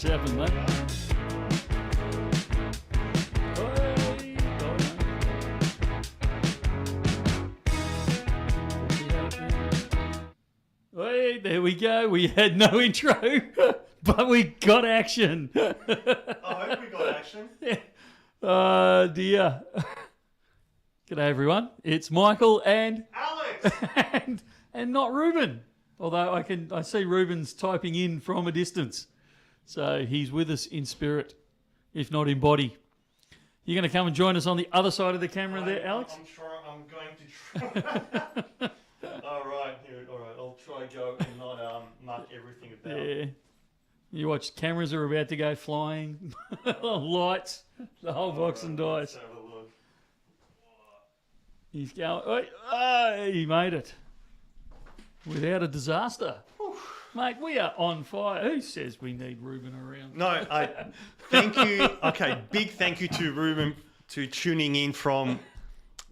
happened, mate. Hey, there we go. We had no intro, but we got action. I hope we got action. Oh, dear. G'day, everyone. It's Michael and Alex! and not Reuben. Although I see Reuben's typing in from a distance. So he's with us in spirit, if not in body. You're going to come and join us on the other side of the camera there, Alex? I'm sure I'm going to try. All right, I'll try go and not mark everything about. Yeah. You watch, cameras are about to go flying. Lights, the whole box and dice. Let's have a look. He's going, oh, he made it. Without a disaster. Mate, we are on fire. Who says we need Reuben around? No, thank you. Okay, big thank you to Reuben to tuning in from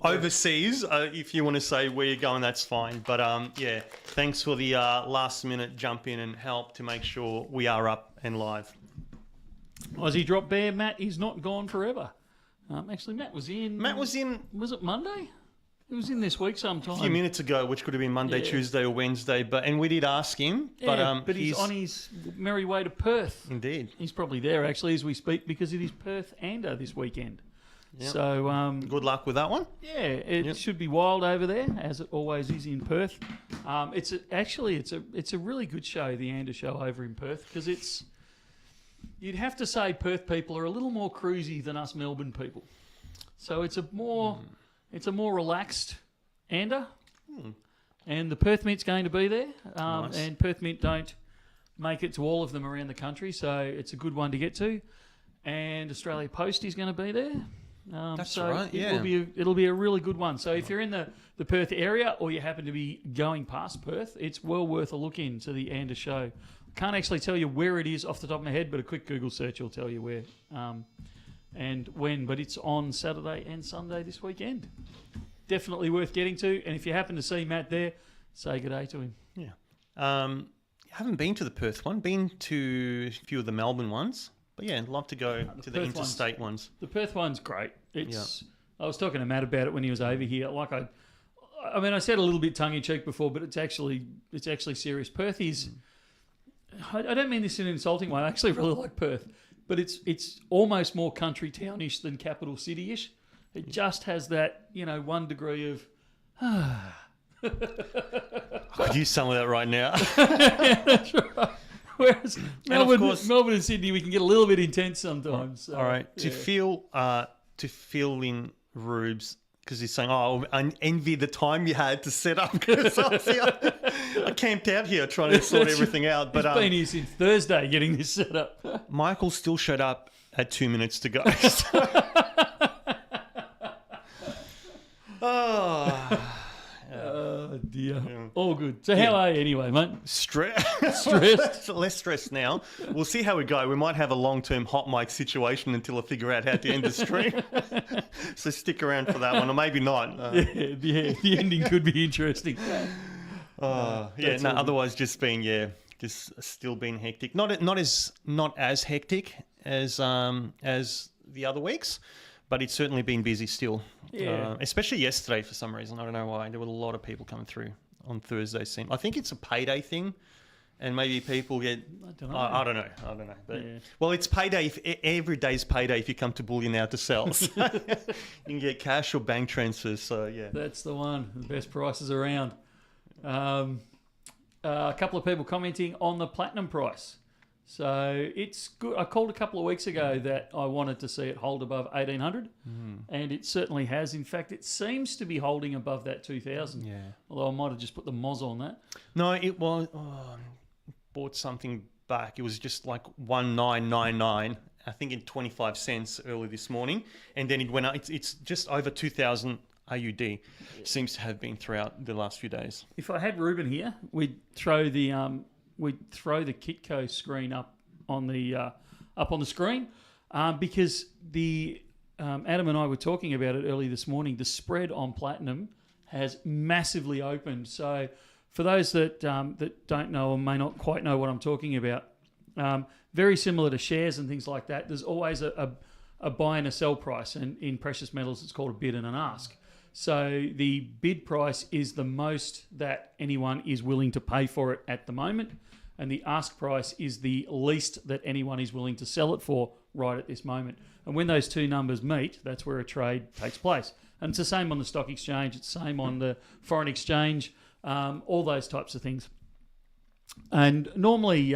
overseas. If you want to say where you're going, that's fine. But yeah, thanks for the last minute jump in and help to make sure we are up and live. Aussie Drop Bear, Matt, he's not gone forever. Actually, Matt was in... Was it Monday? He was in this week sometime. A few minutes ago, which could have been Monday, Tuesday or Wednesday. And we did ask him. But he's on his merry way to Perth. Indeed. He's probably there, actually, as we speak, because it is Perth-Ander this weekend. Yep. So good luck with that one. Yeah, it should be wild over there, as it always is in Perth. It's a really good show, the Ander show over in Perth, because you'd have to say Perth people are a little more cruisy than us Melbourne people. So it's a more relaxed Ander, and the Perth Mint's going to be there. Nice. And Perth Mint don't make it to all of them around the country, so it's a good one to get to. And Australia Post is going to be there. That's right, yeah. It'll be a really good one. So if you're in the Perth area or you happen to be going past Perth, it's well worth a look into the Ander show. Can't actually tell you where it is off the top of my head, but a quick Google search will tell you where and when. But it's on Saturday and Sunday this weekend. Definitely worth getting to. And if you happen to see Matt there, say good day to him. Yeah. I haven't been to the Perth one. Been to a few of the Melbourne ones. But yeah, I'd love to go to the interstate ones. The Perth one's great. I was talking to Matt about it when he was over here. I said a little bit tongue-in-cheek before, but it's actually serious. Perth is... I don't mean this in an insulting way. I actually really like Perth. But it's almost more country townish than capital city-ish. It just has that, 1 degree of... Could use some of that right now. Yeah, that's right. Whereas Melbourne and Sydney, we can get a little bit intense sometimes. So, all right, to fill in Rubes, because he's saying, I envy the time you had to set up. Because I camped out here trying to sort everything out. But he's been here since Thursday getting this set up. Michael still showed up at 2 minutes to go. Oh, dear. Yeah. All good. So how are you anyway, mate? Stressed. Less stressed now. We'll see how we go. We might have a long-term hot mic situation until I figure out how to end the stream. So stick around for that one, or maybe not. The ending could be interesting. Otherwise just still being hectic. Not as hectic as the other weeks. But it's certainly been busy still, especially yesterday for some reason. I don't know why. There were a lot of people coming through on Thursday. I think it's a payday thing, and maybe people get... I don't know. But, well, it's payday. Every day's payday if you come to Bullion Now to sell. So you can get cash or bank transfers. So, yeah. That's the one. The best prices around. A couple of people commenting on the platinum price. So it's good. I called a couple of weeks ago that I wanted to see it hold above 1,800, and it certainly has. In fact, it seems to be holding above that 2,000. Yeah. Although I might have just put the moz on that. No, it was. Bought something back. It was just like 1,999. I think in 25 cents early this morning, and then it went up. It's just over 2,000 AUD. Yeah. Seems to have been throughout the last few days. If I had Reuben here, we'd throw the Kitco screen up on the screen because Adam and I were talking about it early this morning. The spread on platinum has massively opened. So for those that don't know or may not quite know what I'm talking about, Very similar to shares and things like that. There's always a buy and a sell price, and in precious metals it's called a bid and an ask. So the bid price is the most that anyone is willing to pay for it at the moment, and the ask price is the least that anyone is willing to sell it for right at this moment. And when those two numbers meet, that's where a trade takes place. And it's the same on the stock exchange, it's the same on the foreign exchange, all those types of things. And normally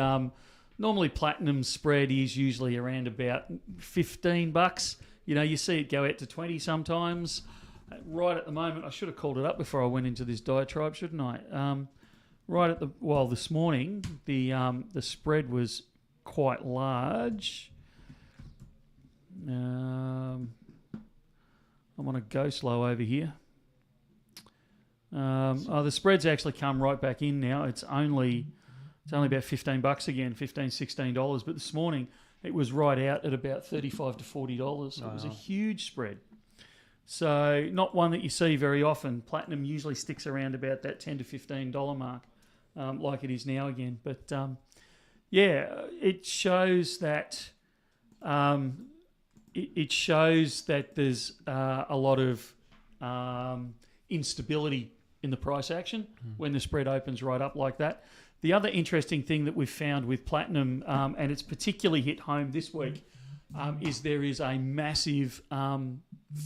platinum's spread is usually around about $15. You know, you see it go out to 20 sometimes. Right at the moment, I should have called it up before I went into this diatribe, shouldn't I? This morning, the spread was quite large. I'm on a go slow over here. The spread's actually come right back in now. It's only about $15 again, $16. But this morning it was right out at about $35 to $40. So it was a huge spread. So not one that you see very often. Platinum usually sticks around about that $10 to $15 mark, like it is now again. But it shows that there's a lot of instability in the price action when the spread opens right up like that. The other interesting thing that we've found with platinum, and it's particularly hit home this week, is there is a massive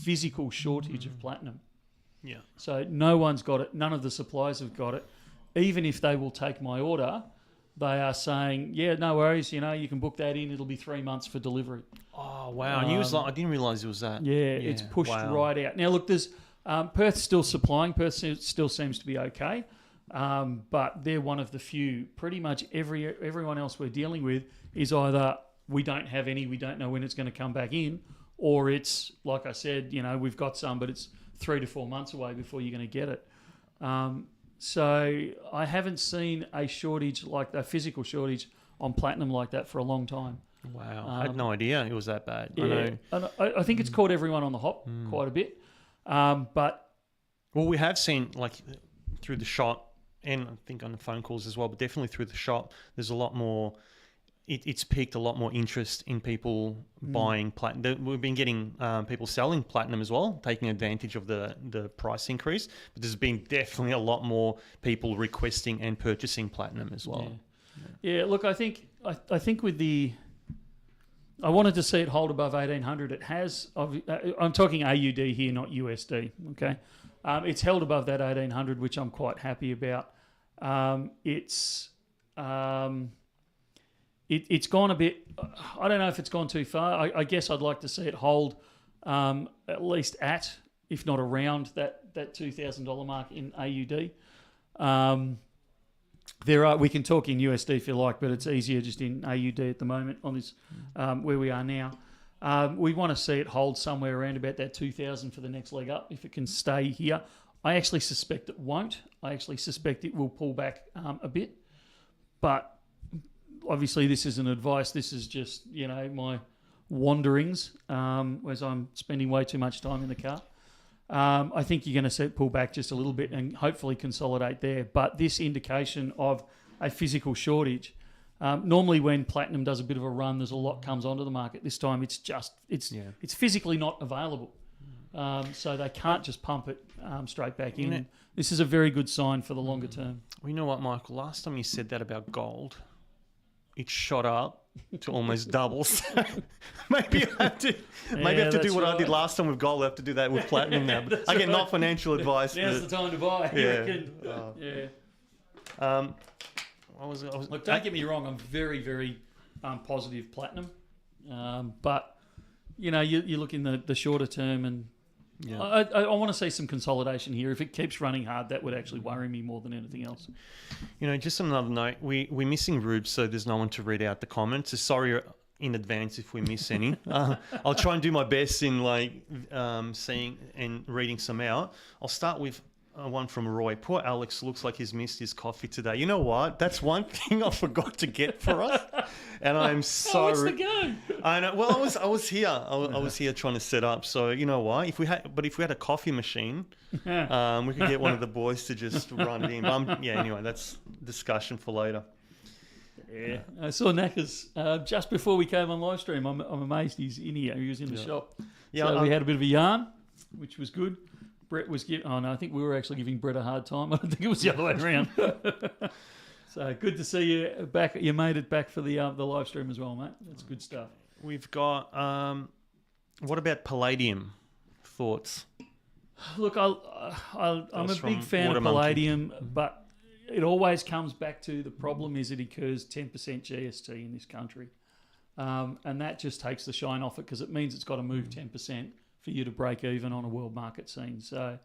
physical shortage of platinum. Yeah. So no one's got it. None of the suppliers have got it. Even if they will take my order, they are saying, yeah, no worries, you can book that in. It'll be 3 months for delivery. Oh, wow. And I didn't realise it was that. Yeah, it's pushed right out. Now, look, there's Perth's still supplying. Perth still seems to be okay. But they're one of the few. Pretty much everyone else we're dealing with is either we don't have any, we don't know when it's going to come back in, or it's, like I said, we've got some, but it's 3 to 4 months away before you're going to get it. So I haven't seen a shortage like a physical shortage on platinum like that for a long time. Wow, I had no idea it was that bad. Yeah, I think it's caught everyone on the hop quite a bit. But we have seen, like, through the shop, and I think on the phone calls as well, but definitely through the shop, there's a lot more. It's piqued a lot more interest in people buying platinum. We've been getting people selling platinum as well, taking advantage of the price increase. But there's been definitely a lot more people requesting and purchasing platinum as well. Yeah, look, I think with the, I wanted to see it hold above 1800. It has. I'm talking AUD here, not USD. Okay, it's held above that 1800, which I'm quite happy about. It's gone a bit. I don't know if it's gone too far. I guess I'd like to see it hold at least at, if not around that $2,000 mark in AUD. We can talk in USD if you like, but it's easier just in AUD at the moment on this where we are now. We want to see it hold somewhere around about that 2,000 for the next leg up. If it can stay here, I actually suspect it won't. I actually suspect it will pull back a bit, but obviously this isn't advice. This is just my wanderings as I'm spending way too much time in the car. I think you're going to see it pull back just a little bit and hopefully consolidate there. But this indication of a physical shortage, normally when platinum does a bit of a run, there's a lot comes onto the market. This time it's physically not available. So they can't just pump it straight back in. This is a very good sign for the longer term. Well, you know what, Michael? Last time you said that about gold, it shot up to almost double. So maybe I have to do what I did last time with gold. I have to do that with platinum now. But again, not financial advice. Now's the time to buy. Look, don't get me wrong. I'm very, very positive platinum, but you look in the shorter term, and I want to see some consolidation here. If it keeps running hard, that would actually worry me more than anything else. Just on another note, we're missing Rube, so there's no one to read out the comments. So sorry in advance if we miss any. I'll try and do my best in seeing and reading some out. I'll start with one from Roy. Poor Alex looks like he's missed his coffee today. You know what? That's one thing I forgot to get for us, and I'm sorry. What's the go? I know. Well, I was here. I was here trying to set up. So you know what? If we had a coffee machine, we could get one of the boys to just run it in. Anyway, that's discussion for later. Yeah, I saw Knackers just before we came on live stream. I'm amazed he's in here. He was in the shop. Yeah, so we had a bit of a yarn, which was good. Brett was giving. Oh no, I think we were actually giving Brett a hard time. I don't think it was the other way around. So good to see you back. You made it back for the live stream as well, mate. That's good stuff. We've got. What about Palladium? Thoughts? Look, I'm a big fan of Palladium, but it always comes back to the problem is it incurs 10% GST in this country. And that just takes the shine off it because it means it's got to move 10% for you to break even on a world market scene. So,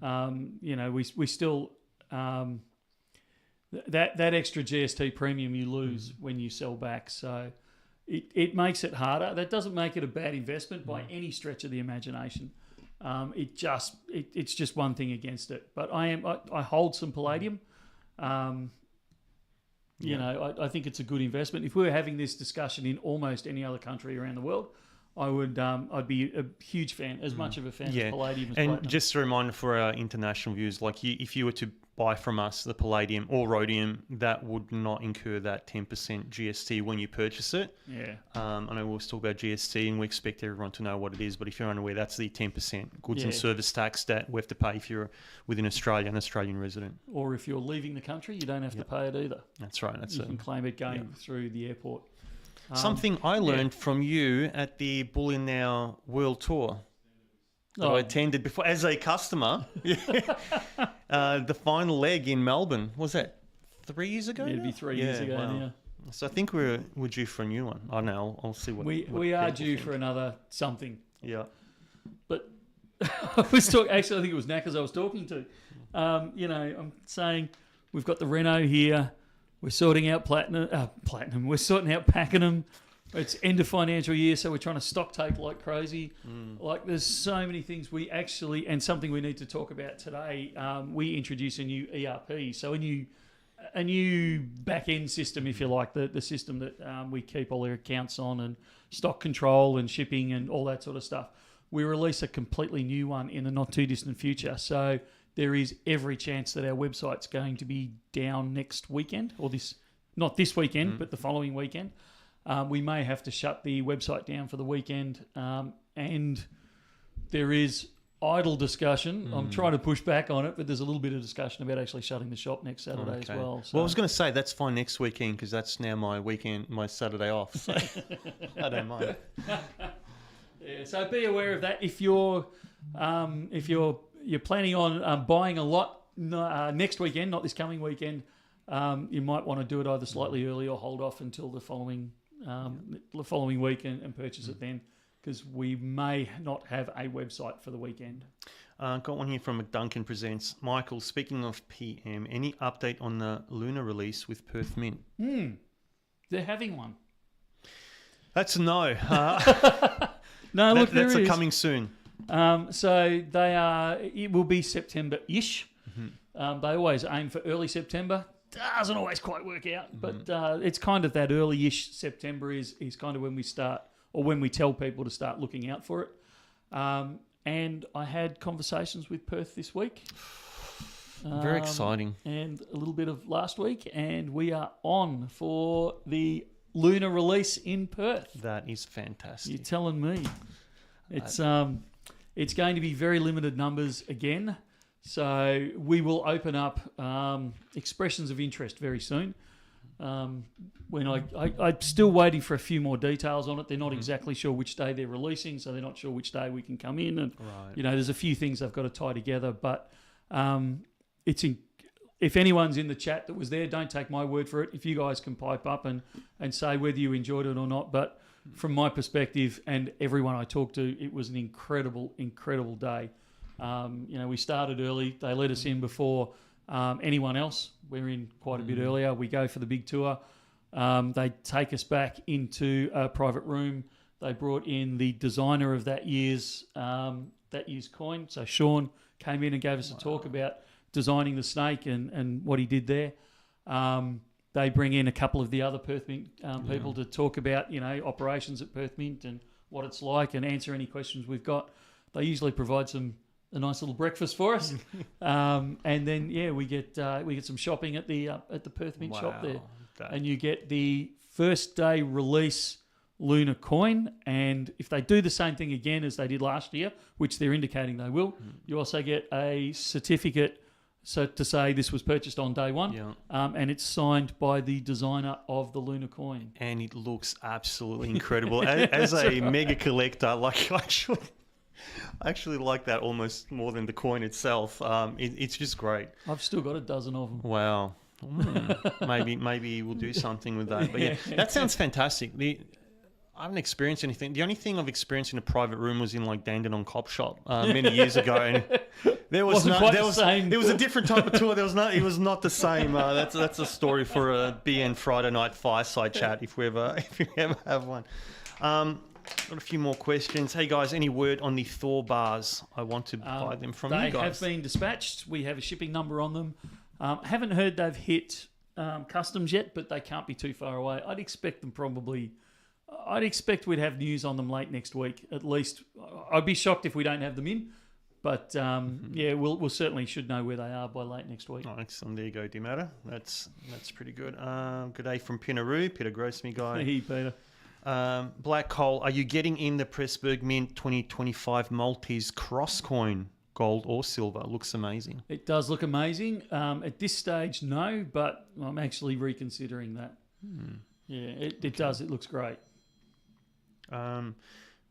we still... that extra GST premium you lose when you sell back. So it makes it harder. That doesn't make it a bad investment by any stretch of the imagination. It's just one thing against it. But I hold some Palladium. I think it's a good investment. If we were having this discussion in almost any other country around the world, I'd be a huge fan, as much of a fan of Palladium as and Platinum. Just a reminder for our international viewers, if you were to buy from us the Palladium or Rhodium, that would not incur that 10% GST when you purchase it. Yeah. I know we'll talk about GST and we expect everyone to know what it is, but if you're unaware, that's the 10% goods and service tax that we have to pay if you're within Australia, an Australian resident. Or if you're leaving the country, you don't have to pay it either. That's right. You can claim it going through the airport. Something I learned from you at the Bullion Now World Tour that I attended before as a customer. The final leg in Melbourne. Was that 3 years ago? It'd be 3 years ago now. So I think we're due for a new one. I don't know. I'll see what we are due for another something. Yeah. But I was talking. Actually, I think it was Knackers I was talking to. I'm saying we've got the Renault here. We're sorting out platinum. We're sorting out Pakenham. It's end of financial year, so we're trying to stock take like crazy. Like there's so many things we actually, and something we need to talk about today. We introduce a new ERP, so a new back end system, if you like, the system that we keep all our accounts on and stock control and shipping and all that sort of stuff. We release a completely new one in the not too distant future. So there is every chance that our website's going to be down next weekend, or not this weekend, but the following weekend. We may have to shut the website down for the weekend, and there is idle discussion. I'm trying to push back on it, but there's a little bit of discussion about actually shutting the shop next Saturday as well. So. Well, I was going to say that's fine next weekend because that's now my Saturday off. So I don't mind. Yeah, so be aware of that. If you're planning on buying a lot next weekend, not this coming weekend, you might want to do it either slightly early or hold off until the following week and purchase it then, because we may not have a website for the weekend. Got one here from McDuncan Presents. Michael, speaking of PM, any update on the Lunar release with Perth Mint? They're having one. That's a no. No, look, that's there is. Coming soon. So they are. It will be September-ish. They always aim for early September. Doesn't always quite work out, but it's kind of that early-ish September is kind of when we start, or when we tell people to start looking out for it. And I had conversations with Perth this week. Very exciting. And a little bit of last week, and we are on for the Lunar release in Perth. That is fantastic. You're telling me. It's going to be very limited numbers again. So we will open up expressions of interest very soon. When I'm still waiting for a few more details on it. They're not exactly sure which day they're releasing, so they're not sure which day we can come in. And there's a few things they've got to tie together. But if anyone's in the chat that was there, don't take my word for it. If you guys can pipe up and say whether you enjoyed it or not. But from my perspective and everyone I talked to, it was an incredible, incredible day. We started early. They let us in before anyone else. We're in quite a bit earlier. We go for the big tour. They take us back into a private room. They brought in the designer of that year's coin. So Sean came in and gave us a talk about designing the snake and what he did there. They bring in a couple of the other Perth Mint people to talk about, operations at Perth Mint and what it's like and answer any questions we've got. They usually provide a nice little breakfast for us, and then we get some shopping at the Perth Mint shop there. that. and you get the first day release Lunar coin. And if they do the same thing again as they did last year, which they're indicating they will, you also get a certificate to say this was purchased on day one. Yeah. And it's signed by the designer of the Lunar coin. And it looks absolutely incredible. As a mega collector, like I actually like that almost more than the coin itself. It's just great. I've still got a dozen of them. Wow. Maybe we'll do something with that. But yeah, that sounds fantastic. I haven't experienced anything. The only thing I've experienced in a private room was in like Dandenong Cop Shop many years ago, and there was it was a different type of tour. It was not the same. That's a story for a BN Friday night fireside chat if you ever have one. Got a few more questions. Hey guys, any word on the Thor bars? I want to buy them from you guys. They have been dispatched. We have a shipping number on them. Haven't heard they've hit customs yet, but they can't be too far away. I'd expect we'd have news on them late next week, at least. I'd be shocked if we don't have them in, but yeah, we'll certainly should know where they are by late next week. Oh, excellent. There you go, Dimata. That's pretty good. Good day from Pinaroo, Peter Grossme guy. Hey, Peter. Black Coal, are you getting in the Pressburg Mint 2025 Maltese cross coin, gold or silver? Looks amazing. It does look amazing. At this stage, no, but I'm actually reconsidering that. Yeah, it does. It looks great.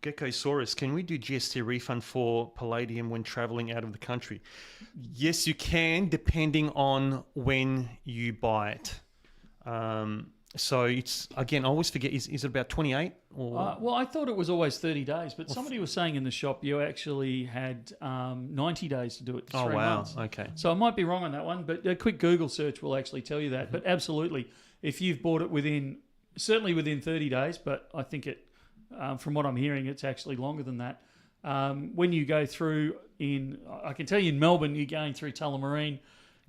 Geckosaurus, can we do GST refund for palladium when traveling out of the country? Yes, you can, depending on when you buy it. So it's, again, I always forget, is it about 28? Or? Well, I thought it was always 30 days, but somebody was saying in the shop you actually had 90 days to do it. 3 months. Okay. So I might be wrong on that one, but a quick Google search will actually tell you that. But absolutely, if you've bought it certainly within 30 days, but I think from what I'm hearing, it's actually longer than that. When you go through I can tell you in Melbourne, you're going through Tullamarine,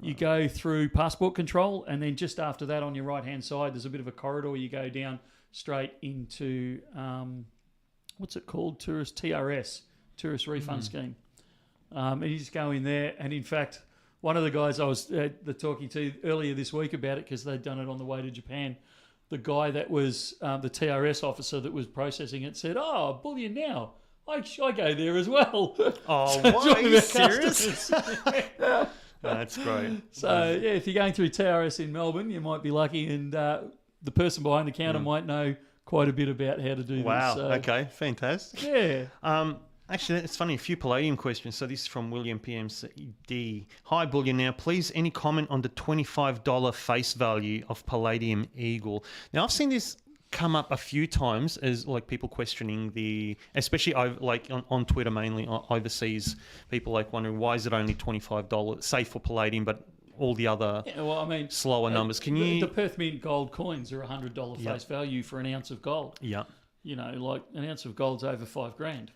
you go through passport control, and then just after that on your right-hand side, there's a bit of a corridor. You go down straight into, what's it called? TRS, Tourist Refund Scheme. And you just go in there, and in fact, one of the guys I was talking to earlier this week about it, because they'd done it on the way to Japan, the guy that was the TRS officer that was processing it said, "Oh, Bullion Now. I go there as well." Oh, what? Are you serious? That's great. So, yeah, if you're going through TRS in Melbourne, you might be lucky, and the person behind the counter might know quite a bit about how to do this. Wow, So, okay, fantastic. Yeah. Actually, it's funny, a few Palladium questions. So this is from William PMCD. Hi, Bullion Now. Please, any comment on the $25 face value of Palladium Eagle? Now, I've seen this come up a few times as like people questioning especially like on Twitter mainly, overseas, people like wondering why is it only $25, say for Palladium, but all the other slower numbers. Can you... The Perth Mint gold coins are $100 face value for an ounce of gold. Yeah. You know, like an ounce of gold's over $5,000.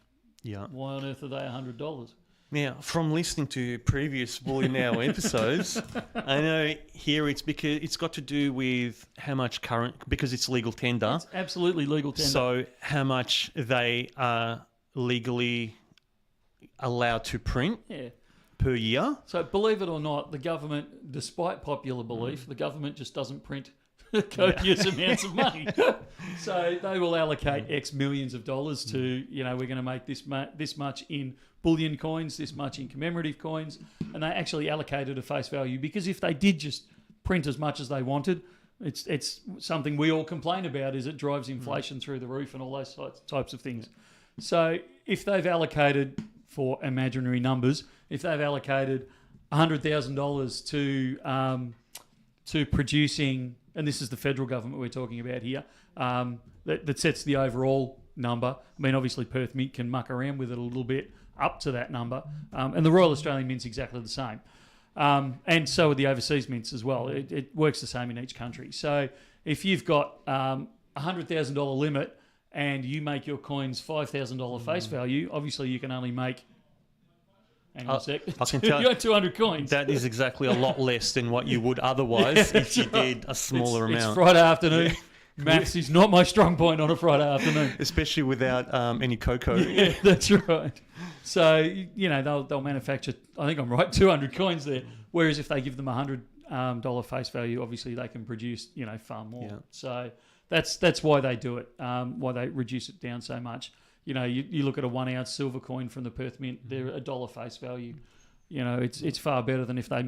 Yeah. Why on earth are they $100? Now, from listening to previous Bullion Now episodes, I know here it's because it's got to do with how much because it's legal tender. It's absolutely legal tender. So how much they are legally allowed to print per year. So believe it or not, the government, despite popular belief, the government just doesn't print copious amounts of money. So they will allocate X millions of dollars to, we're going to make this much in bullion coins, this much in commemorative coins, and they actually allocated a face value, because if they did just print as much as they wanted, it's something we all complain about, is it drives inflation through the roof and all those types of things. So if they've allocated, for imaginary numbers, if they've allocated $100,000 to producing, and this is the federal government we're talking about here, that sets the overall number. I mean, obviously Perth Mint can muck around with it a little bit up to that number, and the Royal Australian Mint's exactly the same, and so are the overseas mints as well. It works the same in each country. So if you've got $100,000 limit and you make your coins $5,000 face value, obviously you can only make... Hang on a sec. I can tell you got 200 coins. That is exactly a lot less than what you would otherwise if you did a smaller amount. It's Friday afternoon. Yeah. Maths is not my strong point on a Friday afternoon. Especially without any cocoa. Yeah, that's right. So, they'll manufacture, I think I'm right, 200 coins there. Whereas if they give them $100 $100 face value, obviously they can produce far more. Yeah. So that's why they do it. Why they reduce it down so much. You look at a 1 ounce silver coin from the Perth Mint, they're $1 face value. It's far better than if they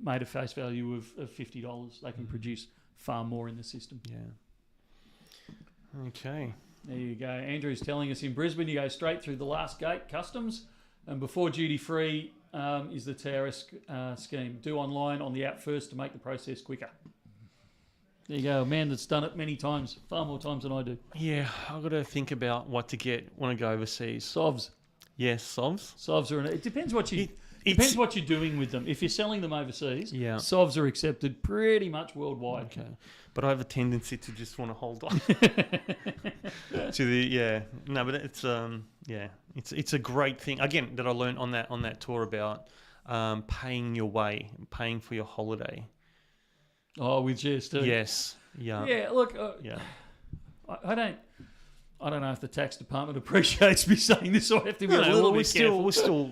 made a face value of $50. They can produce far more in the system. Yeah. Okay. There you go. Andrew's telling us in Brisbane, you go straight through the last gate, customs, and before duty free is the TRS scheme. Do online on the app first to make the process quicker. There you go. A man that's done it many times, far more times than I do. Yeah, I've got to think about what to get when I go overseas. SOVs. Yes, SOVs. SOVs are. It depends what you. Depends what you're doing with them. If you're selling them overseas, Yeah. SOVs are accepted pretty much worldwide. Okay, but I have a tendency to just want to hold on to the No, but it's it's a great thing again that I learned on that tour about paying your way, paying for your holiday. Oh, with GST. Yes. Yeah. Yeah. Look. Yeah. I don't know if the tax department appreciates me saying this, so I have to be a little bit careful. We're still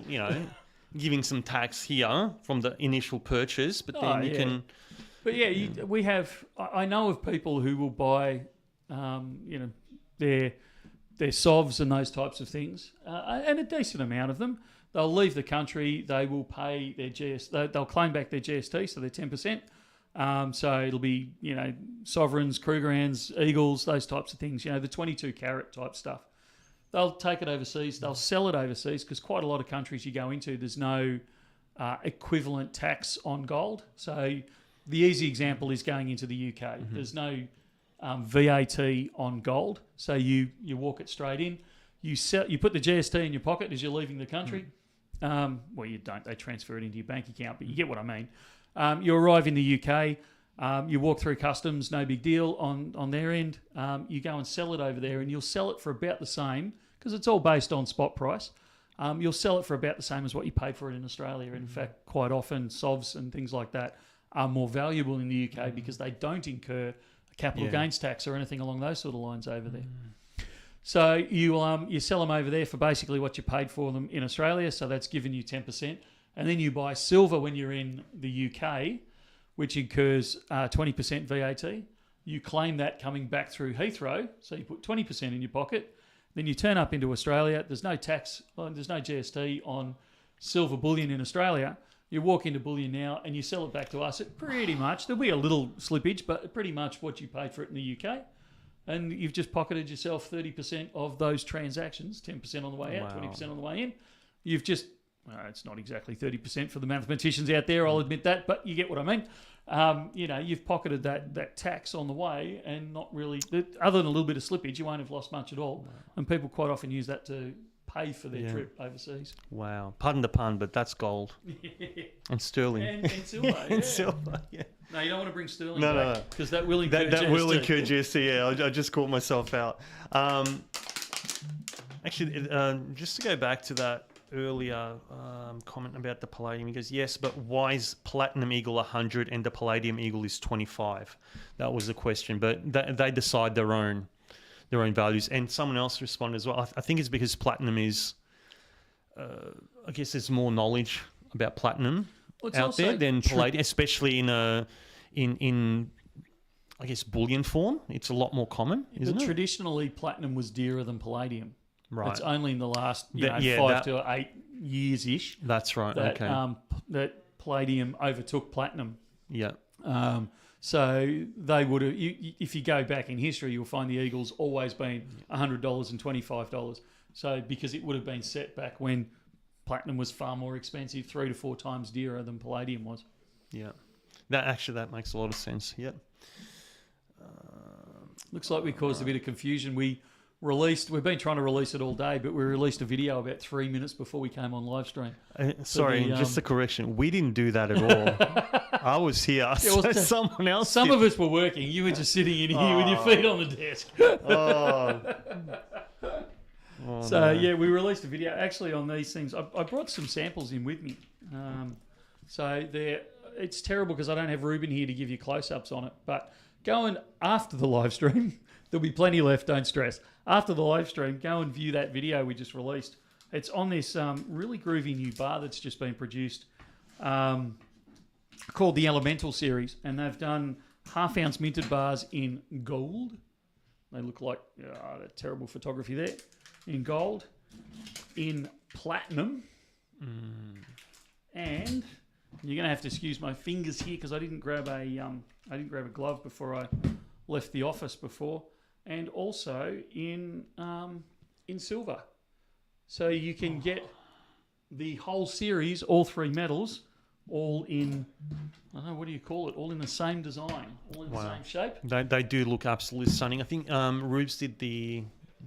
giving some tax here from the initial purchase, but then you can. But we have. I know of people who will buy, their SOVs and those types of things, and a decent amount of them. They'll leave the country. They will pay their GST. They'll claim back their GST, so they're 10%. So it'll be sovereigns, Krugerrands, Eagles, those types of things. The 22 carat type stuff. They'll take it overseas. They'll sell it overseas because quite a lot of countries you go into, there's no equivalent tax on gold. So the easy example is going into the UK. Mm-hmm. There's no VAT on gold. So you walk it straight in. You put the GST in your pocket as you're leaving the country. Mm. Well, you don't. They transfer it into your bank account, but you get what I mean. You arrive in the UK. You walk through customs, no big deal on their end. You go and sell it over there, and you'll sell it for about the same because it's all based on spot price. You'll sell it for about the same as what you paid for it in Australia. In fact, quite often SOVs and things like that are more valuable in the UK because they don't incur a capital gains tax or anything along those sort of lines over there. So you sell them over there for basically what you paid for them in Australia. So that's giving you 10%. And then you buy silver when you're in the UK, which incurs 20% VAT. You claim that coming back through Heathrow. So you put 20% in your pocket. Then you turn up into Australia. There's no tax, there's no GST on silver bullion in Australia. You walk into Bullion Now and you sell it back to us at pretty much, there'll be a little slippage, but pretty much what you paid for it in the UK. And you've just pocketed yourself 30% of those transactions, 10% on the way out, 20% on the way in. You've just, it's not exactly 30% for the mathematicians out there, I'll admit that, but you get what I mean. You've pocketed that tax on the way and not really, other than a little bit of slippage, you won't have lost much at all. Wow. And people quite often use that to pay for their trip overseas. Wow. Pardon the pun, but that's gold. And sterling. And silver. And silver, No, you don't want to bring sterling back because that will incur GST. That will incur GST, I just caught myself out. Actually, just to go back to that earlier comment about the palladium, he goes, yes, but why is Platinum Eagle 100 and the Palladium Eagle is 25? That was the question, but they decide their own values. And someone else responded as well. I think it's because Platinum is, I guess there's more knowledge about Platinum out there than Palladium, especially in I guess bullion form. It's a lot more common, isn't it? Traditionally, Platinum was dearer than Palladium. Right. It's only in the last 5 to 8 years-ish. That's right. That Palladium overtook Platinum. Yeah. So they would have. If you go back in history, you'll find the Eagle's always been $100 and $25. So because it would have been set back when Platinum was far more expensive, 3 to 4 times dearer than Palladium was. Yeah. That makes a lot of sense. Yep. Looks like we caused a bit of confusion. We've been trying to release it all day, but we released a video about 3 minutes before we came on live stream. Just a correction. We didn't do that at all. I was here. Someone else Some of us were working. You were just sitting in here with your feet on the desk. We released a video actually on these things. I brought some samples in with me. It's terrible because I don't have Reuben here to give you close-ups on it, but going after the live stream, there'll be plenty left, don't stress. After the live stream, go and view that video we just released. It's on this really groovy new bar that's just been produced called the Elemental series, and they've done half-ounce minted bars in gold. They look like that terrible photography there. In gold, in platinum, and you're going to have to excuse my fingers here because I didn't grab a glove before I left the office before, and also in silver. So you can get the whole series, all three metals, all in, I don't know, what do you call it? All in the same design, all in the same shape. They do look absolutely stunning. I think Rubes did the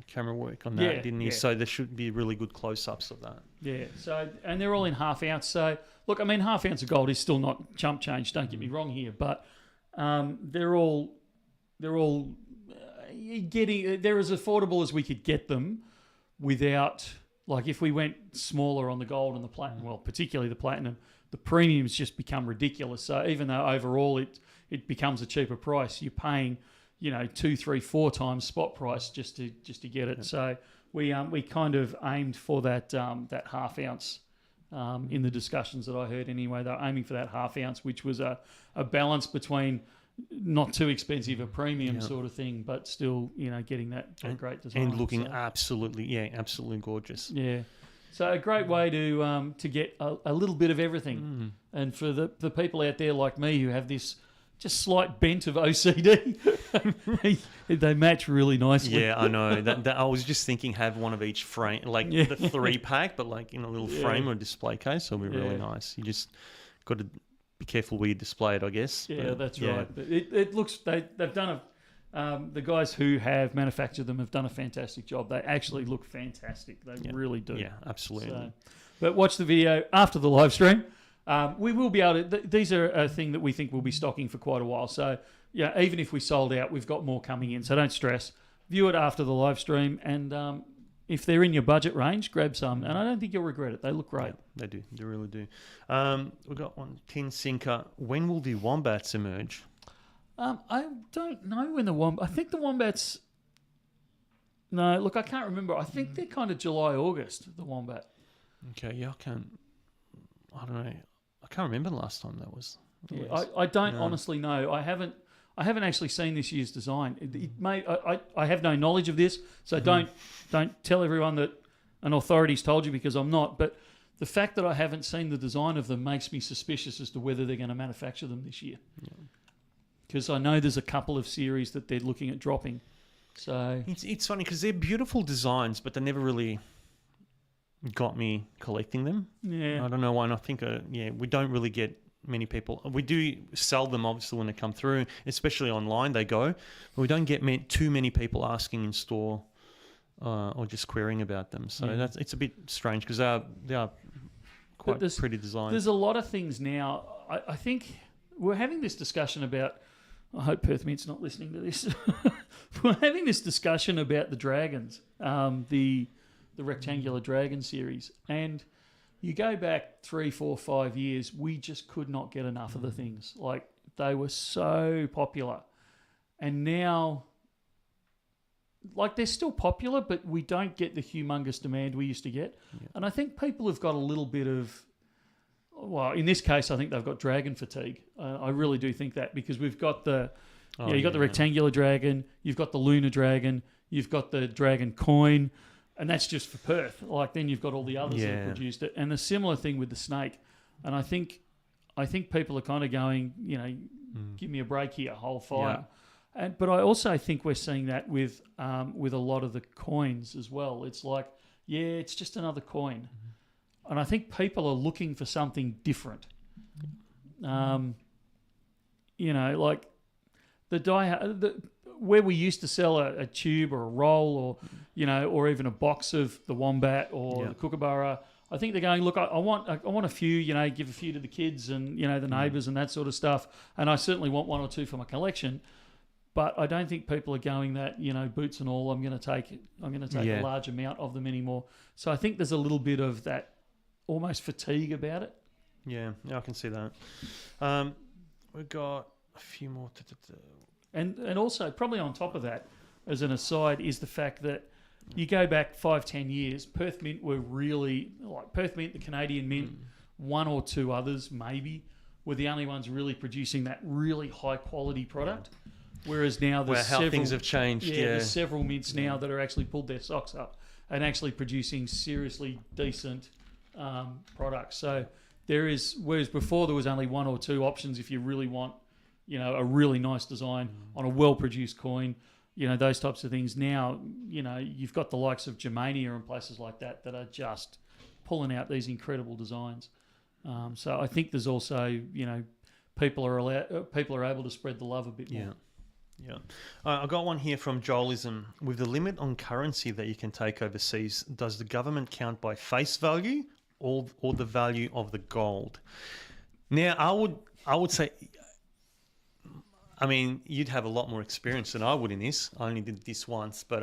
camera work on that, didn't he? Yeah. So there should be really good close-ups of that. Yeah. So, and they're all in half ounce. So, look, I mean, half ounce of gold is still not chump change. Don't get me wrong here, but they're all getting. They're as affordable as we could get them, without, like, if we went smaller on the gold and the platinum, well, particularly the platinum, the premiums just become ridiculous. So even though overall it becomes a cheaper price, you're paying, 2, 3, 4 times spot price just to get it. Yep. So we kind of aimed for that half ounce in the discussions that I heard anyway. They were aiming for that half ounce, which was a balance between not too expensive a premium sort of thing, but still getting that great design and looking absolutely gorgeous. Yeah. So a great way to get a little bit of everything. And for the people out there like me who have this just slight bent of OCD, they match really nicely. Yeah, I know. That I was just thinking, have one of each frame, like the 3-pack, but like in a little frame or display case, will be really nice. You just got to be careful where you display it, I guess. Yeah, but, that's right. But it looks, they've done the guys who have manufactured them have done a fantastic job. They actually look fantastic. They really do. Yeah, absolutely. So, but watch the video after the live stream. We will be able to. These are a thing that we think we'll be stocking for quite a while. So even if we sold out, we've got more coming in. So don't stress. View it after the live stream, and if they're in your budget range, grab some. And I don't think you'll regret it. They look great. Yeah, they do. They really do. We've got one tin sinker. When will the wombats emerge? I don't know when the Wombats... I think the Wombats... No, look, I can't remember. I think they're kind of July, August, the Wombat. Okay, yeah, I don't know. I can't remember the last time that was. I don't honestly know. I haven't actually seen this year's design. It may... I have no knowledge of this, so don't tell everyone that an authority's told you, because I'm not. But the fact that I haven't seen the design of them makes me suspicious as to whether they're going to manufacture them this year. Yeah. Because I know there's a couple of series that they're looking at dropping. So it's funny because they're beautiful designs, but they never really got me collecting them. Yeah, I don't know why. And I think we don't really get many people. We do sell them obviously when they come through, especially online. They go, but we don't get too many people asking in store or just querying about them. So it's a bit strange because they are quite pretty designs. There's a lot of things now. I think we're having this discussion about. I hope Perth Mint's not listening to this. We're having this discussion about the dragons, the rectangular dragon series, and you go back 3, 4, 5 years, we just could not get enough of the things. Like, they were so popular, and now, like, they're still popular, but we don't get the humongous demand we used to get. Yeah. And I think people have got a little bit of. Well, in this case, I think they've got dragon fatigue. I really do think that, because we've got the rectangular dragon, you've got the lunar dragon, you've got the dragon coin, and that's just for Perth. Like, then you've got all the others that have produced it, and a similar thing with the snake. And I think people are kind of going, give me a break here, hold fire. Yeah. But I also think we're seeing that with a lot of the coins as well. It's like, it's just another coin. Mm-hmm. And I think people are looking for something different. Like where we used to sell a tube or a roll or even a box of the wombat or the kookaburra. I think they're going, look, I want a few, give a few to the kids and, the neighbours and that sort of stuff. And I certainly want 1 or 2 for my collection. But I don't think people are going that, boots and all, I'm going to take a large amount of them anymore. So I think there's a little bit of that almost fatigue about it. Yeah, I can see that. We've got a few more. And also, probably on top of that, as an aside, is the fact that you go back 5-10 years, Perth Mint were really, like Perth Mint, the Canadian Mint, 1 or 2 others maybe, were the only ones really producing that really high quality product. Whereas now there's how things have changed. Yeah, there's several mints now that are actually pulled their socks up and actually producing seriously decent products. So there is, whereas before there was only one or two options if you really want, a really nice design on a well-produced coin, those types of things. Now, you've got the likes of Germania and places like that are just pulling out these incredible designs. So I think there's also, people are able to spread the love a bit more. Yeah. I got one here from Joelism. With the limit on currency that you can take overseas, does the government count by face value or the value of the gold? Now, I would say, I mean, you'd have a lot more experience than I would in this. I only did this once, but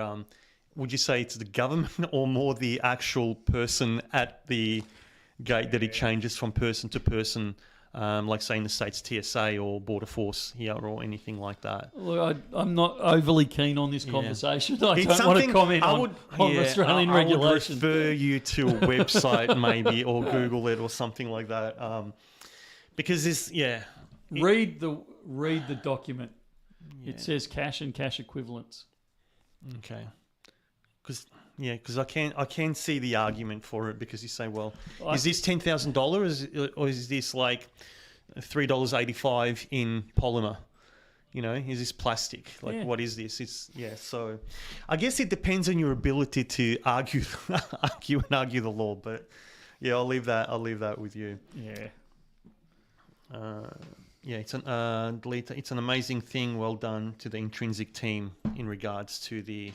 would you say it's the government or more the actual person at the gate that it changes from person to person? Like say in the States, TSA or Border Force here or anything like that. Look, I'm not overly keen on this conversation. I don't want to comment on Australian regulations. I would refer you to a website maybe or Google it or something like that. Because this, read the document. Yeah. It says cash and cash equivalents. Okay. Because I can see the argument for it, because you say, well, is this $10,000 or is this like $3.85 in polymer? Is this plastic? What is this? So I guess it depends on your ability to argue the law. But I'll leave that with you. It's an amazing thing. Well done to the Intrinsic team in regards to the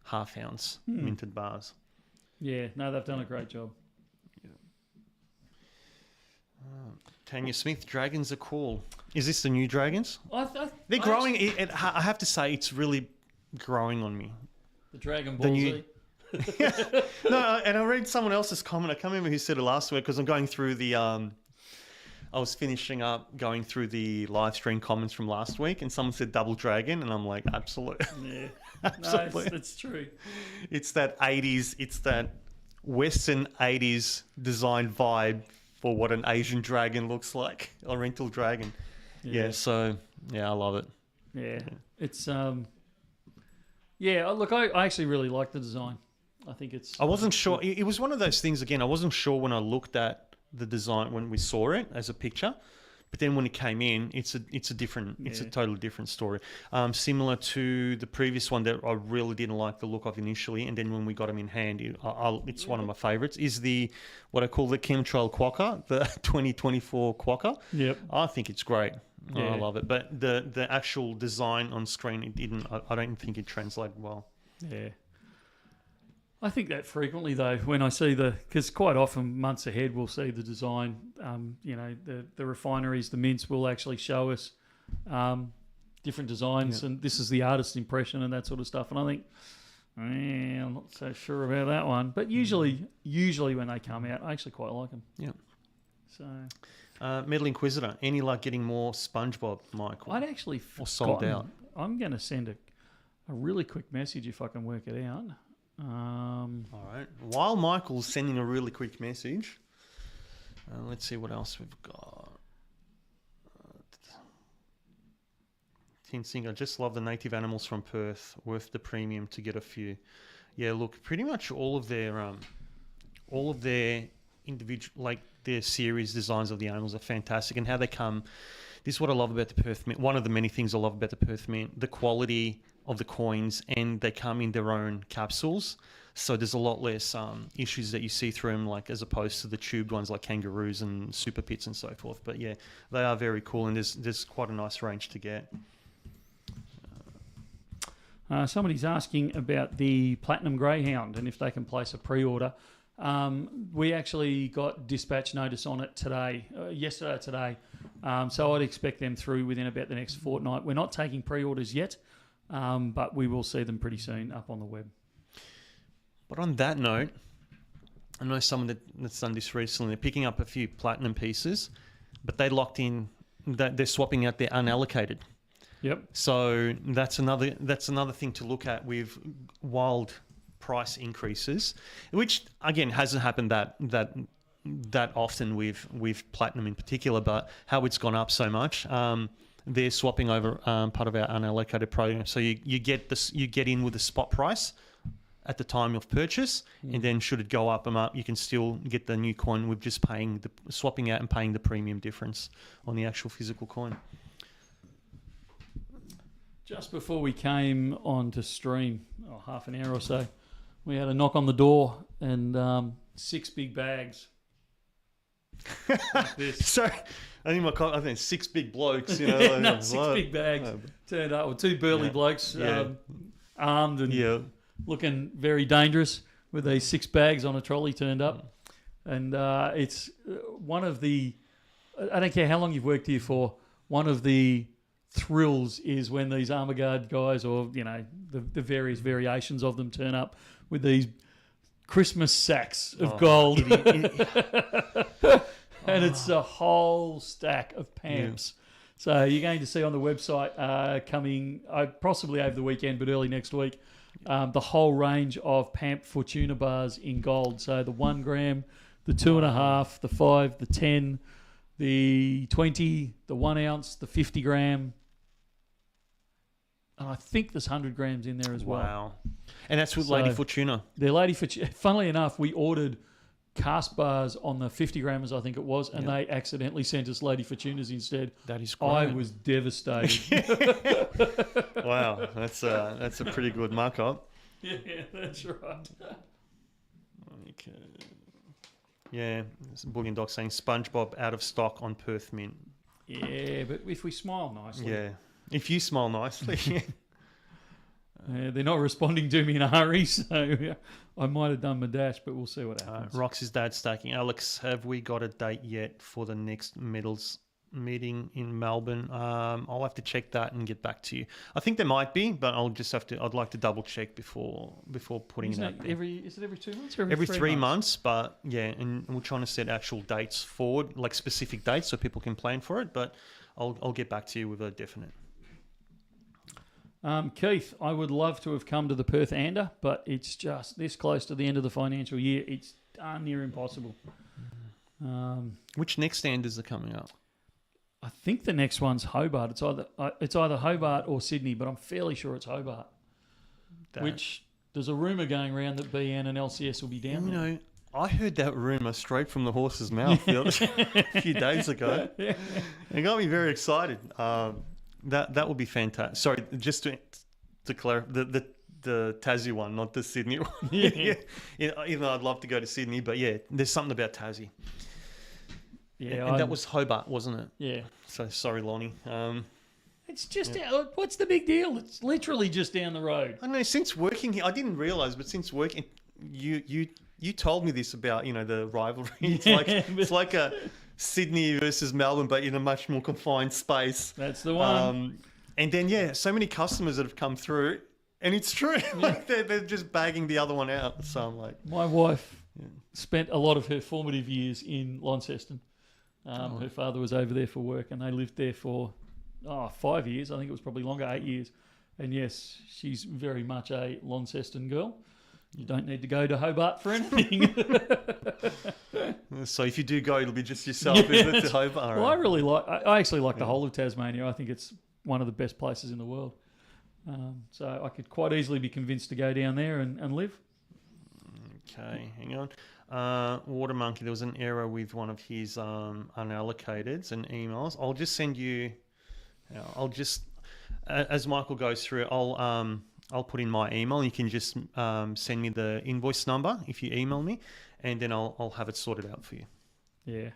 half ounce minted bars. Yeah, no, they've done a great job. Tanya Smith, dragons are cool. Is this the new dragons? They're growing. I have to say, it's really growing on me. The Dragon Ball Z. No, and I read someone else's comment. I can't remember who said it last week, because I'm going through the. I was finishing up going through the live stream comments from last week, and someone said double dragon, and I'm like, absolutely. Yeah. Absolutely. No, it's true. It's that 80s, it's that Western 80s design vibe for what an Asian dragon looks like, Oriental dragon. I love it. Yeah. It's look, I actually really like the design. I think it's I wasn't sure. It was one of those things, again, I wasn't sure when I looked at the design when we saw it as a picture. But then when it came in, it's a totally different story. Similar to the previous one that I really didn't like the look of initially, and then when we got them in hand, it's one of my favourites. Is what I call the chemtrail quokka, the 2024 quokka. Yep, I think it's great. Yeah. I love it. But the actual design on screen, it didn't. I don't think it translated well. Yeah. I think that frequently, though, when I see because quite often months ahead we'll see the design, the refineries, the mints will actually show us different designs, and this is the artist's impression and that sort of stuff. And I think, I'm not so sure about that one. But usually when they come out, I actually quite like them. Yeah. So, Metal Inquisitor, any luck getting more SpongeBob, Michael? I'd actually sold out. I'm going to send a really quick message if I can work it out. All right. While Michael's sending a really quick message, let's see what else we've got. Tin Singer, just love the native animals from Perth. Worth the premium to get a few. Yeah, look, pretty much all of their individual, like their series designs of the animals are fantastic, and how they come. This is what I love about the Perth Mint. One of the many things I love about the Perth Mint, the quality of the coins, and they come in their own capsules. So there's a lot less issues that you see through them, like as opposed to the tubed ones like kangaroos and super pits and so forth. But yeah, they are very cool, and there's quite a nice range to get. Somebody's asking about the Platinum Greyhound and if they can place a pre-order. We actually got dispatch notice on it yesterday or today. So I'd expect them through within about the next fortnight. We're not taking pre-orders yet, but we will see them pretty soon up on the web. But on that note, I know someone that's done this recently. They're picking up a few platinum pieces, but they locked in that they're swapping out their unallocated. Yep. So that's another thing to look at with wild price increases, which again hasn't happened that that often with platinum in particular, but how it's gone up so much. They're swapping over part of our unallocated program, so you get in with the spot price at the time of purchase, and then should it go up and up, you can still get the new coin with just swapping out and paying the premium difference on the actual physical coin. Just before we came on to stream, half an hour or so, we had a knock on the door and 6 big bags. Like this. So I think 6 big blokes, No, 6 big bags turned up, with 2 burly blokes, armed and looking very dangerous, with these 6 bags on a trolley turned up. And it's one of the, I don't care how long you've worked here for, one of the thrills is when these armour guard guys, or the various variations of them, turn up with these Christmas sacks of gold. And it's a whole stack of pamps. So you're going to see on the website coming possibly over the weekend, but early next week, the whole range of Pamp Fortuna bars in gold. So the 1 gram, the 2.5, the 5, the 10, the 20, the 1 ounce, the 50 gram. And I think there's 100 grams in there as well. Wow. And that's with Lady Fortuna. They're Lady Fortuna. Funnily enough, we ordered cast bars on the 50 grammers, I think it was, and they accidentally sent us Lady Fortunas instead. That is great. I was devastated. Wow, that's a pretty good markup. Yeah, that's right. Okay. Yeah, Bullion Doc saying SpongeBob out of stock on Perth Mint. Yeah, but if we smile nicely. Yeah, if you smile nicely. They're not responding to me in a hurry, so I might have done my dash, but we'll see what happens. Roxy's dad stacking. Alex, have we got a date yet for the next medals meeting in Melbourne? I'll have to check that and get back to you. I think there might be, but I'd like to double check before putting it out there. Is it every 2 months or every 3 months? But yeah, and we're trying to set actual dates forward, like specific dates, so people can plan for it. But I'll get back to you with a definite. Keith, I would love to have come to the Perth Ander, but it's just this close to the end of the financial year. It's darn near impossible. Which next Anders are coming up? I think the next one's Hobart. It's either Hobart or Sydney, but I'm fairly sure it's Hobart. Which there's a rumour going around that BN and LCS will be down there. I heard that rumour straight from the horse's mouth a few days ago. It got me very excited. That would be fantastic. Sorry, just to clarify, the Tassie one, not the Sydney one. Even though I'd love to go to Sydney, but yeah, there's something about Tassie. Yeah, and that was Hobart, wasn't it? Yeah. So sorry, Lonnie. It's just what's the big deal? It's literally just down the road. I know. Since working here, I didn't realise, but since working, you told me this about the rivalry. It's like a Sydney versus Melbourne, but in a much more confined space. That's the one. And then, so many customers that have come through, and it's true. Like they're just bagging the other one out. So I'm like, my wife spent a lot of her formative years in Launceston. Her father was over there for work, and they lived there for 5 years. I think it was probably longer, 8 years. And yes, she's very much a Launceston girl. You don't need to go to Hobart for anything. So if you do go, it'll be just yourself, isn't it, to Hobart? Well, I actually like the whole of Tasmania. I think it's one of the best places in the world. So I could quite easily be convinced to go down there and live. Okay, hang on. Water Monkey, there was an error with one of his unallocateds and emails. I'll just send you. As Michael goes through, I'll put in my email. You can just send me the invoice number if you email me, and then I'll have it sorted out for you. Yeah.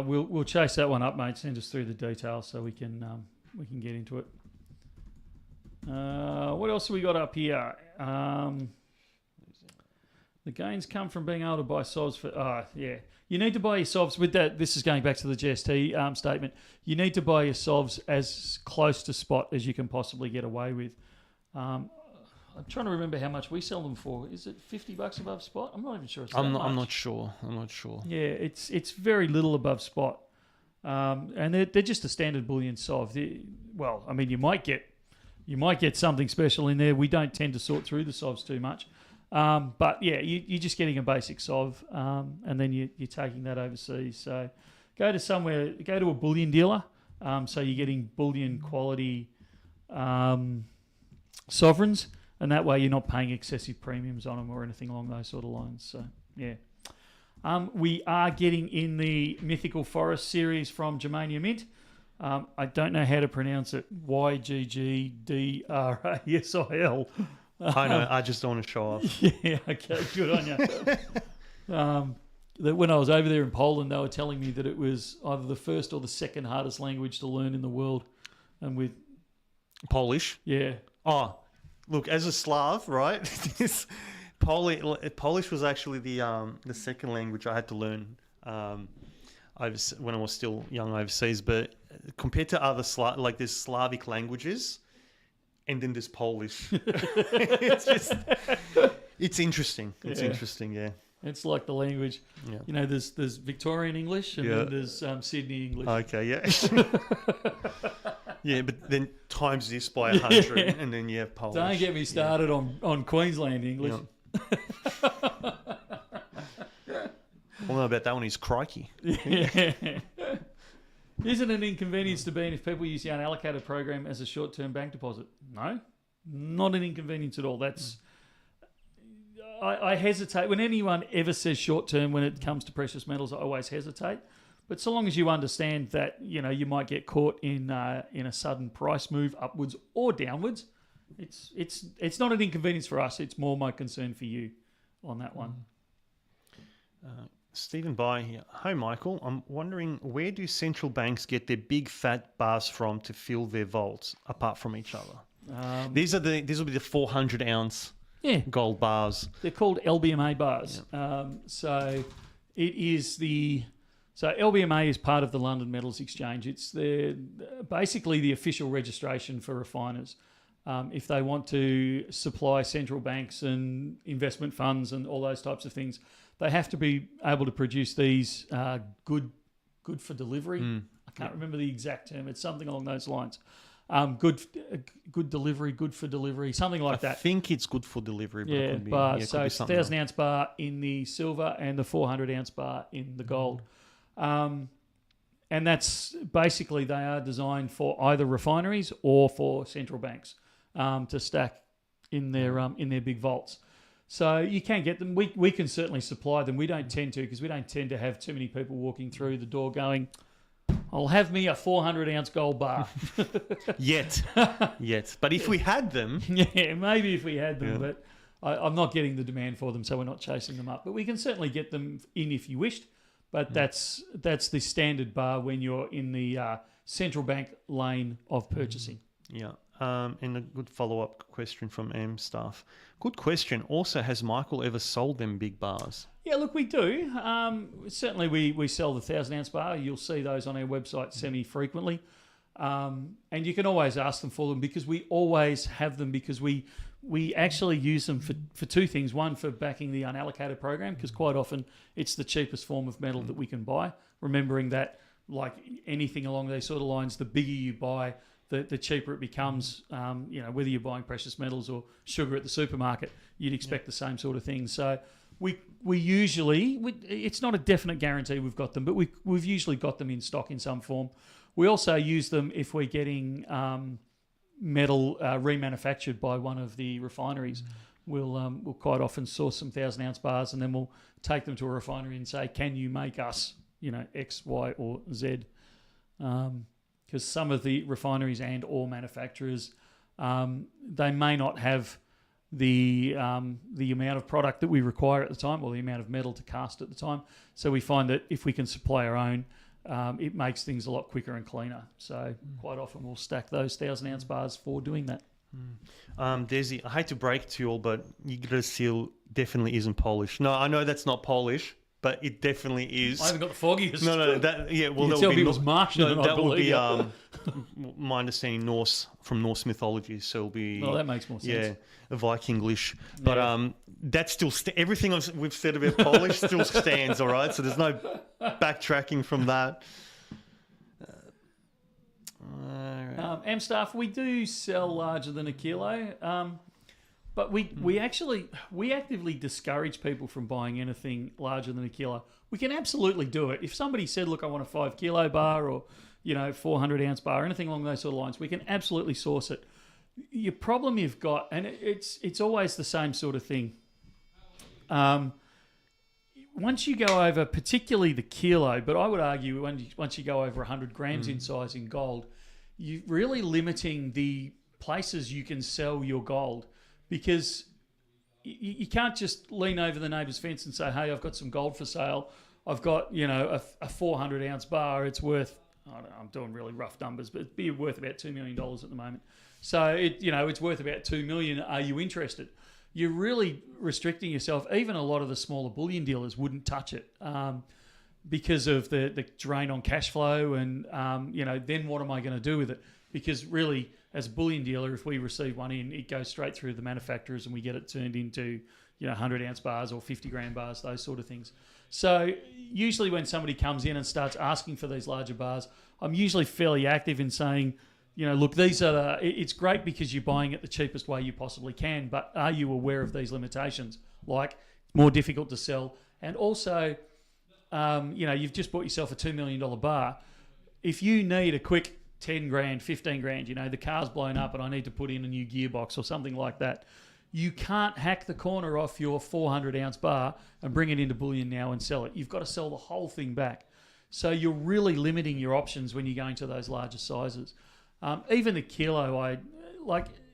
We'll chase that one up, mate. Send us through the details so we can get into it. What else have we got up here? The gains come from being able to buy SOVs for... You need to buy your SOVs with that. This is going back to the GST statement. You need to buy your SOVs as close to spot as you can possibly get away with. I'm trying to remember how much we sell them for. Is it $50 above spot? I'm not even sure it's that much. I'm not sure. Yeah, it's very little above spot. And they're just a standard bullion SOV. You might get something special in there. We don't tend to sort through the SOVs too much. But yeah, you're just getting a basics of, and then you're taking that overseas. So go to a bullion dealer. So you're getting bullion quality sovereigns, and that way you're not paying excessive premiums on them or anything along those sort of lines. So yeah. We are getting in the Mythical Forest series from Germania Mint. I don't know how to pronounce it. YGGDRASIL. I know. I just don't want to show off. Yeah, okay, good on you. When I was over there in Poland, they were telling me that it was either the first or the second hardest language to learn in the world. And with Polish. Yeah. Oh, look, as a Slav, right? Polish was actually the second language I had to learn when I was still young overseas. But compared to other there's Slavic languages, and then there's Polish. It's interesting. It's interesting, yeah. It's like the language. Yeah. You know, there's Victorian English and then there's Sydney English. Okay, yeah. Yeah, but then times this by 100, and then you have Polish. Don't get me started on Queensland English. Yeah. All I know about that one is crikey. Yeah. Is it an inconvenience to Bean if people use the unallocated program as a short-term bank deposit? No, not an inconvenience at all. That's I hesitate when anyone ever says short-term when it comes to precious metals. I always hesitate. But so long as you understand that you might get caught in a sudden price move upwards or downwards, it's not an inconvenience for us. It's more my concern for you on that one. Stephen By here. Hi, Michael. I'm wondering, where do central banks get their big fat bars from to fill their vaults, apart from each other? These will be the 400 ounce gold bars. They're called LBMA bars. Yeah. So LBMA is part of the London Metals Exchange. It's basically the official registration for refiners. If they want to supply central banks and investment funds and all those types of things, they have to be able to produce these good for delivery. I can't remember the exact term. It's something along those lines. Good delivery, good for delivery, something like that. I think it's good for delivery. But it could be, bars. So it's 1,000 ounce bar in the silver and the 400 ounce bar in the gold. And that's basically, they are designed for either refineries or for central banks to stack in their big vaults. So you can get them. We can certainly supply them. We don't tend to, because we don't tend to have too many people walking through the door going, I'll have me a 400 ounce gold bar. Yet. But if we had them. Yeah, maybe if we had them, but I'm not getting the demand for them, so we're not chasing them up. But we can certainly get them in if you wished. But that's the standard bar when you're in the central bank lane of purchasing. Yeah. And a good follow-up question from M Staff. Good question. Also, has Michael ever sold them big bars? Yeah, look, we do. Certainly we sell the 1,000 ounce bar. You'll see those on our website semi-frequently. And you can always ask them for them, because we always have them, because we actually use them for two things. One, for backing the unallocated program, because quite often it's the cheapest form of metal that we can buy. Remembering that, like anything along these sort of lines, the bigger you buy, the cheaper it becomes. Whether you're buying precious metals or sugar at the supermarket, you'd expect the same sort of thing. So we usually, it's not a definite guarantee we've got them, but we've usually got them in stock in some form. We also use them if we're getting metal remanufactured by one of the refineries. We'll quite often source some 1,000 ounce bars, and then we'll take them to a refinery and say, can you make us, X, Y, or Z? Because some of the refineries and or manufacturers, they may not have the amount of product that we require at the time, or the amount of metal to cast at the time. So we find that if we can supply our own, it makes things a lot quicker and cleaner. So quite often we'll stack those 1,000 ounce bars for doing that. Desi, I hate to break it to you all, but Yggdrasil seal definitely isn't Polish. No, I know that's not Polish, but it definitely is. I haven't got the foggiest. No, well, you tell people's Martian. No, that will be my understanding from Norse mythology. So it'll be. Well, that makes more sense. Yeah, Vikinglish. But that's still everything we've said about Polish still stands. All right, so there's no backtracking from that. M Staff, we do sell larger than a kilo. But we actively discourage people from buying anything larger than a kilo. We can absolutely do it. If somebody said, look, I want a 5 kilo bar or 400 ounce bar, anything along those sort of lines, we can absolutely source it. Your problem you've got, and it's always the same sort of thing. Once you go over, particularly the kilo, but I would argue once you go over 100 grams in size in gold, you're really limiting the places you can sell your gold, because you can't just lean over the neighbour's fence and say, hey, I've got some gold for sale. I've got, a 400 ounce bar. It's worth, I don't know, I'm doing really rough numbers, but it'd be worth about $2 million at the moment. So, it's worth about $2 million. Are you interested? You're really restricting yourself. Even a lot of the smaller bullion dealers wouldn't touch it because of the drain on cash flow. And, then what am I going to do with it? Because really, as a bullion dealer, if we receive one in, it goes straight through the manufacturers and we get it turned into 100 ounce bars or 50 gram bars, those sort of things. So usually when somebody comes in and starts asking for these larger bars, I'm usually fairly active in saying, look, these are it's great because you're buying it the cheapest way you possibly can, but are you aware of these limitations? Like, it's more difficult to sell. And also, you've just bought yourself a $2 million bar. If you need a quick 10 grand, 15 grand, the car's blown up and I need to put in a new gearbox or something like that, you can't hack the corner off your 400 ounce bar and bring it into Bullion Now and sell it. You've got to sell the whole thing back. So you're really limiting your options when you're going to those larger sizes. Even the kilo,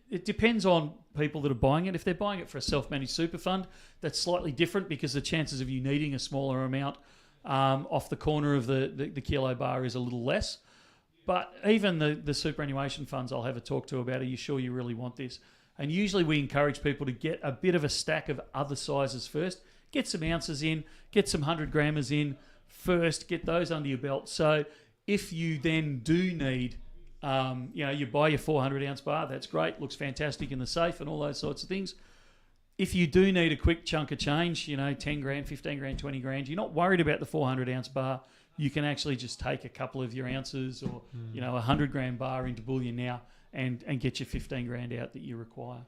it depends on people that are buying it. If they're buying it for a self-managed super fund, that's slightly different because the chances of you needing a smaller amount off the corner of the kilo bar is a little less. But even the superannuation funds I'll have a talk to about, are you sure you really want this? And usually we encourage people to get a bit of a stack of other sizes first. Get some ounces in, get some 100 grammers in first, get those under your belt. So if you then do need, you buy your 400 ounce bar, that's great, looks fantastic in the safe and all those sorts of things. If you do need a quick chunk of change, 10 grand, 15 grand, 20 grand, you're not worried about the 400 ounce bar. You can actually just take a couple of your ounces or, a 100 gram bar into Bullion Now and get your 15 grand out that you require.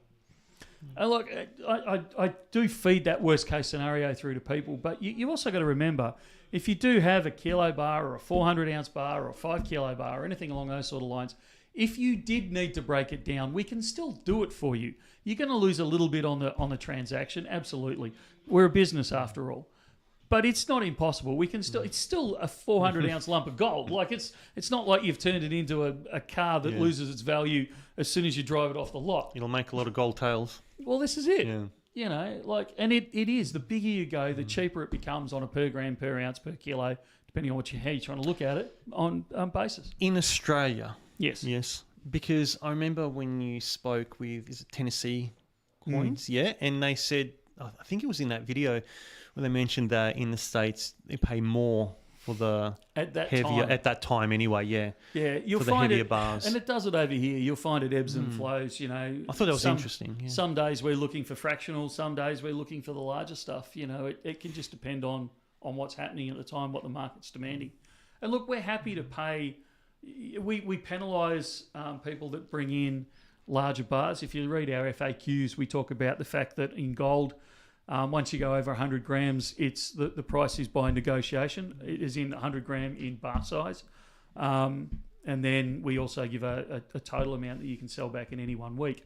And look, I do feed that worst case scenario through to people, but you also got to remember, if you do have a kilo bar or a 400 ounce bar or a 5 kilo bar or anything along those sort of lines, if you did need to break it down, we can still do it for you. You're going to lose a little bit on the transaction, absolutely. We're a business after all. But it's not impossible. We can still. It's still a 400 ounce lump of gold. Like it's not like you've turned it into a car that loses its value as soon as you drive it off the lot. It'll make a lot of gold tails. Well, this is it. Yeah. And it is. The bigger you go, the cheaper it becomes on a per gram, per ounce, per kilo, depending on how you're trying to look at it on basis. In Australia. Yes. Because I remember when you spoke with, is it Tennessee Coins? Yeah. And they said, I think it was in that video, where they mentioned that in the States they pay more for the heavier time. At that time anyway. Yeah, you'll for the find heavier it, bars, and it does it over here. You'll find it ebbs and flows. I thought that was interesting. Yeah. Some days we're looking for fractional. Some days we're looking for the larger stuff. It can just depend on what's happening at the time, what the market's demanding. And look, we're happy to pay. We penalise people that bring in larger bars. If you read our FAQs, we talk about the fact that in gold, once you go over 100 grams, it's the price is by negotiation. It is in 100 gram in bar size. And then we also give a total amount that you can sell back in any 1 week.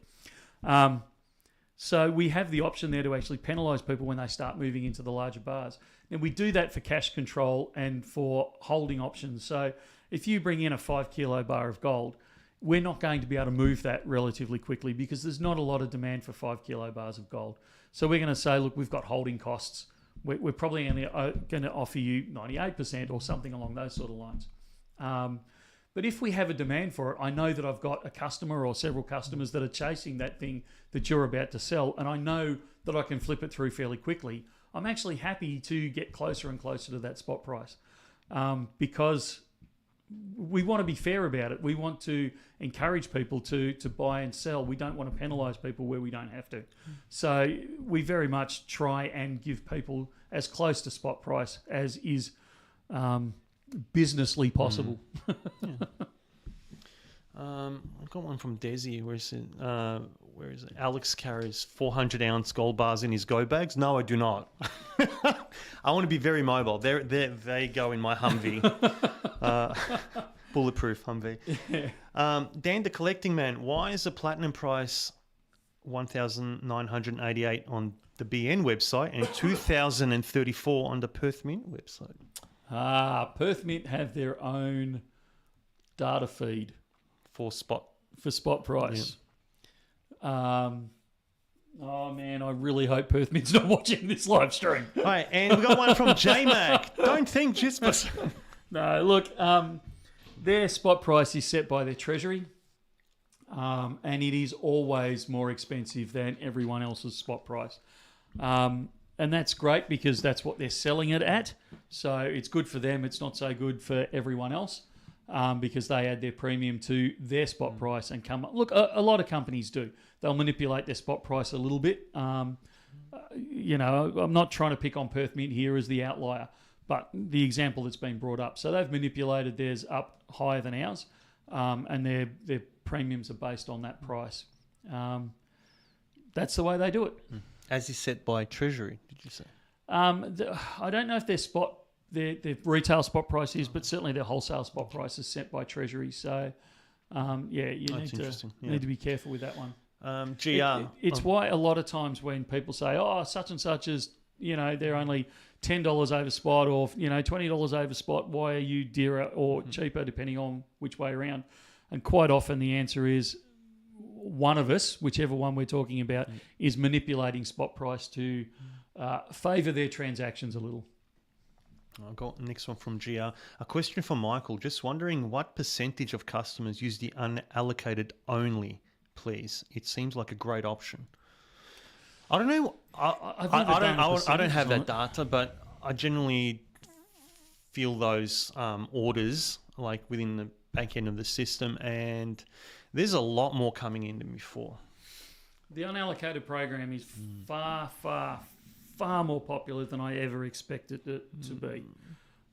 So we have the option there to actually penalise people when they start moving into the larger bars. And we do that for cash control and for holding options. So if you bring in a 5 kilo bar of gold, we're not going to be able to move that relatively quickly because there's not a lot of demand for 5 kilo bars of gold. So we're going to say, look, we've got holding costs. We're probably only going to offer you 98% or something along those sort of lines. But if we have a demand for it, I know that I've got a customer or several customers that are chasing that thing that you're about to sell, and I know that I can flip it through fairly quickly. I'm actually happy to get closer and closer to that spot price because we want to be fair about it. We want to encourage people to buy and sell. We don't want to penalise people where we don't have to. So we very much try and give people as close to spot price as is businessly possible. I've got one from Desi where he said, where is it? Alex carries 400-ounce gold bars in his go bags. No, I do not. I want to be very mobile. They go in my Humvee. Bulletproof Humvee. Yeah. Dan, the collecting man, why is the platinum price 1,988 on the BN website and 2,034 on the Perth Mint website? Perth Mint have their own data feed For spot. for spot price. Oh man, I really hope Perth Mint's not watching this live stream. All right, and we got one from JMac. Don't think just... No, look, their spot price is set by their treasury, and it is always more expensive than everyone else's spot price. And that's great because that's what they're selling it at. So it's good for them. It's not so good for everyone else because they add their premium to their spot price and come... Look, a lot of companies do. They'll manipulate their spot price a little bit. You know, I'm not trying to pick on Perth Mint here as the outlier, but the example that's been brought up. So they've manipulated theirs up higher than ours, and their premiums are based on that price. That's the way they do it. As is set by Treasury, did you say? I don't know if their retail spot price is, but certainly their wholesale spot price is set by Treasury. So, yeah, you need to be careful with that one. GR. It's why a lot of times when people say, oh, such and such is, you know, they're only $10 over spot or, you know, $20 over spot. Why are you dearer or cheaper depending on which way around? And quite often the answer is one of us, whichever one we're talking about, is manipulating spot price to favour their transactions a little. I've got the next one from GR. A question from Michael. Just wondering what percentage of customers use the unallocated only, please. It seems like a great option. I don't know. I don't have that data, but I generally feel those orders like within the back end of the system, and there's a lot more coming in than before. The unallocated program is far, far, far more popular than I ever expected it to be.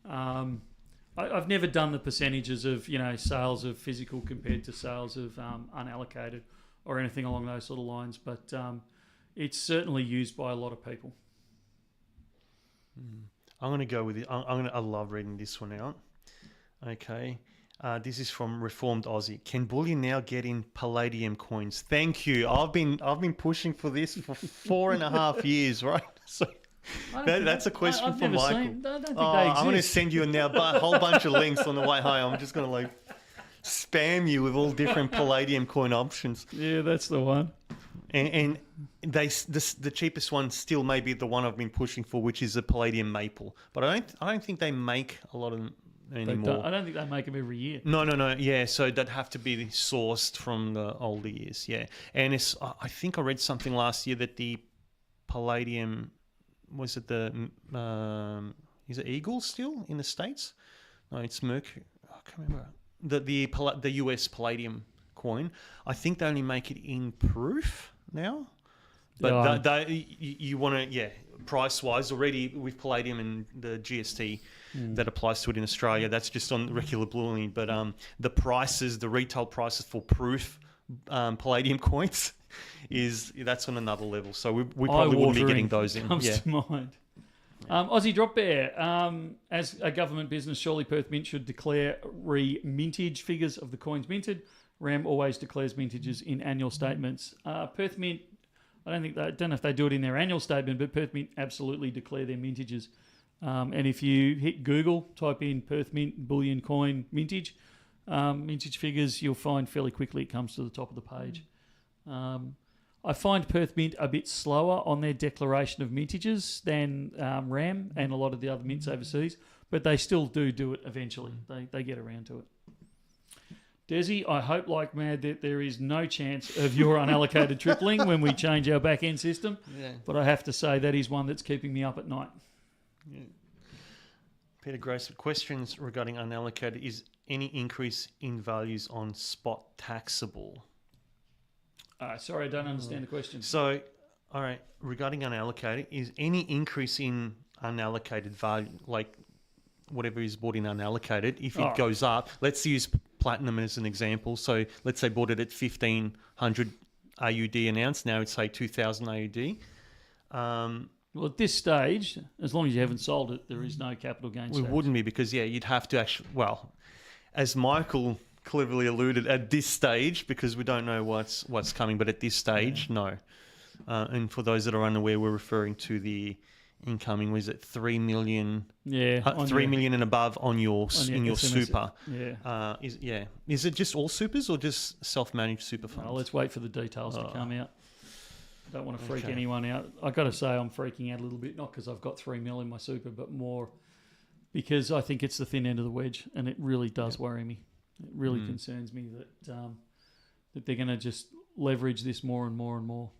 I've never done the percentages of, you know, sales of physical compared to sales of unallocated or anything along those sort of lines, but it's certainly used by a lot of people. I'm going to go with it. I love reading this one out. Okay. This is from Reformed Aussie. Can Bullion now get in Palladium coins? Thank you. I've been pushing for this for 4.5 years, right? So that's a question for Michael. I don't think they exist. I'm going to send you now a whole bunch of links on the way home. I'm just going to spam you with all different Palladium coin options. Yeah, that's the one. And the cheapest one still may be the one I've been pushing for, which is a Palladium Maple. But I don't think they make a lot of them anymore. I don't think they make them every year. No. Yeah, so they'd have to be sourced from the older years. Yeah, and I think I read something last year that the Palladium is it Eagle still in the States? No, it's Mercury. I can't remember the US Palladium coin. I think they only make it in proof now. But you want to, price-wise, already with Palladium and the GST that applies to it in Australia, that's just on regular Bullion. But the retail prices for proof Palladium coins, that's on another level. So we probably wouldn't be getting those in. Comes to mind. Aussie Drop Bear. As a government business, surely Perth Mint should declare mintage figures of the coins minted. RAM always declares mintages in annual statements. Perth Mint, I don't know if they do it in their annual statement, but Perth Mint absolutely declare their mintages. And if you hit Google, type in Perth Mint bullion coin mintage figures, you'll find fairly quickly it comes to the top of the page. I find Perth Mint a bit slower on their declaration of mintages than RAM and a lot of the other mints overseas, but they still do it eventually. They get around to it. Desi, I hope like mad that there is no chance of your unallocated tripling when we change our back-end system. Yeah. But I have to say that is one that's keeping me up at night. Yeah. Peter Grace, questions regarding unallocated. Is any increase in values on spot taxable? Sorry, I don't understand the question. So, all right, regarding unallocated, is any increase in unallocated value, like whatever is bought in unallocated, if it goes up, let's use platinum as an example. So let's say bought it at 1,500 AUD an ounce. Now it's say 2,000 AUD. Well, at this stage, as long as you haven't sold it, there is no capital gains We tax. wouldn't be because you'd have to actually. Well, as Michael cleverly alluded, at this stage, because we don't know what's coming, but at this stage, no. And for those that are unaware, we're referring to the incoming. Was it 3 million? Yeah, 3 million and above in your SMS. super. Yeah. Is it just all supers or just self-managed super funds? Well, let's wait for the details to come out. Don't want to freak anyone out. I got to say, I'm freaking out a little bit, not because I've got 3 mil in my super, but more because I think it's the thin end of the wedge, and it really does worry me. It really concerns me that they're going to just leverage this more and more and more.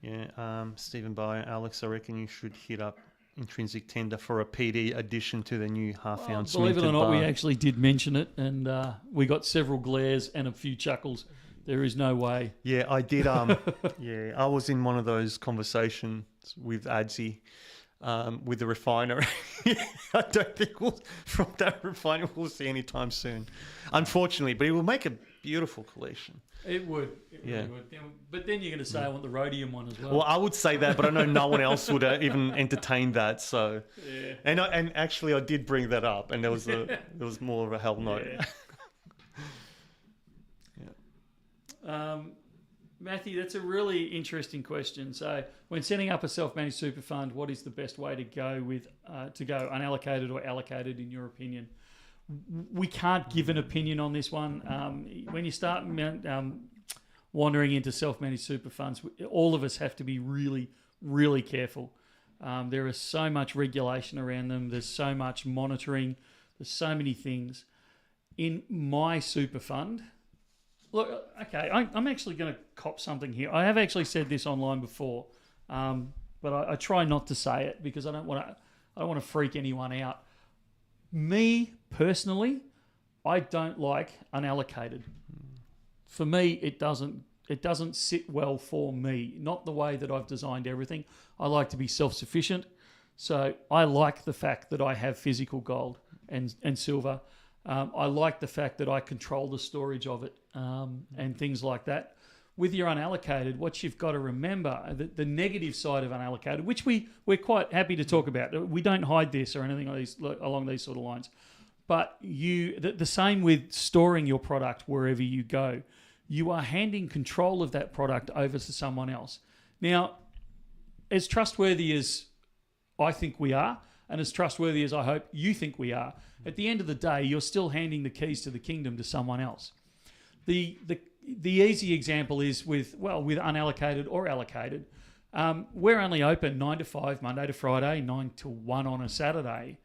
Yeah, Stephen Byer, Alex, I reckon you should hit up Intrinsic Tender for a PD addition to the new half-ounce. Believe it or not, bar. we actually did mention it, and we got several glares and a few chuckles. There is no way. Yeah, I did. Yeah, I was in one of those conversations with Adzi, with the refiner. I don't think from that refiner we'll see anytime soon, unfortunately. But it will make a beautiful collection. It would. It really would. But then you're going to say I want the rhodium one as well. Well, I would say that, but I know no one else would even entertain that. So, yeah. And actually, I did bring that up, and there was more of a hell no. Yeah. Matthew, that's a really interesting question. So, when setting up a self-managed super fund, what is the best way to go with unallocated or allocated, in your opinion? We can't give an opinion on this one. When you start wandering into self-managed super funds, all of us have to be really, really careful. There is so much regulation around them. There's so much monitoring. There's so many things. In my super fund, look, okay, I'm actually going to cop something here. I have actually said this online before, but I try not to say it because I don't want to freak anyone out. Me personally, I don't like unallocated. For me, it doesn't sit well for me. Not the way that I've designed everything. I like to be self-sufficient, so I like the fact that I have physical gold and silver. I like the fact that I control the storage of it and things like that. With your unallocated, what you've got to remember, the negative side of unallocated, which we're quite happy to talk about. We don't hide this or anything along these sort of lines. But the same with storing your product wherever you go. You are handing control of that product over to someone else. Now, as trustworthy as I think we are, and as trustworthy as I hope you think we are, at the end of the day, you're still handing the keys to the kingdom to someone else. The easy example is with unallocated or allocated. We're only open 9 to 5, Monday to Friday, 9 to 1 on a Saturday.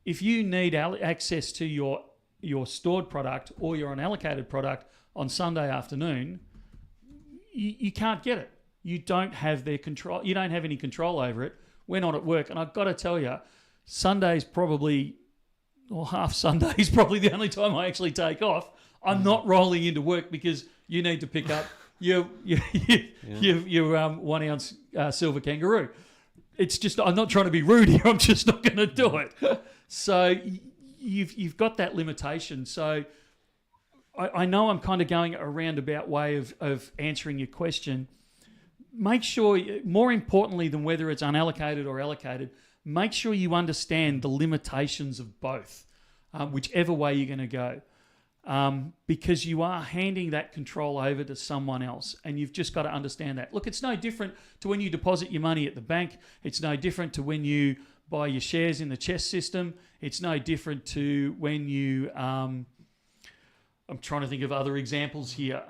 If you need access to your stored product or your unallocated product on Sunday afternoon, you can't get it. You don't have their control. You don't have any control over it. We're not at work. And I've got to tell you, Sunday's probably, or half Sunday is probably the only time I actually take off. I'm not rolling into work because you need to pick up your 1 ounce silver kangaroo. It's just, I'm not trying to be rude here. I'm just not going to do it. So you've got that limitation. So I know I'm kind of going a roundabout way of answering your question. Make sure, more importantly than whether it's unallocated or allocated, make sure you understand the limitations of both, whichever way you're going to go. Because you are handing that control over to someone else, and you've just got to understand that. Look, it's no different to when you deposit your money at the bank. It's no different to when you buy your shares in the chess system. It's no different to when you... I'm trying to think of other examples here.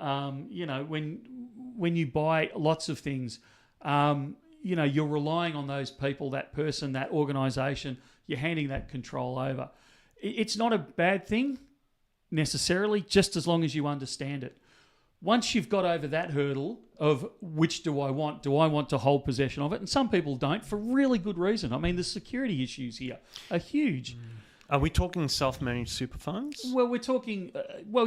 When you buy lots of things, you're relying on those people, that person, that organisation. You're handing that control over. It's not a bad thing necessarily, just as long as you understand it. Once you've got over that hurdle of which do I want to hold possession of it? And some people don't for really good reason. I mean, the security issues here are huge. Are we talking self-managed super funds? Well, we're talking...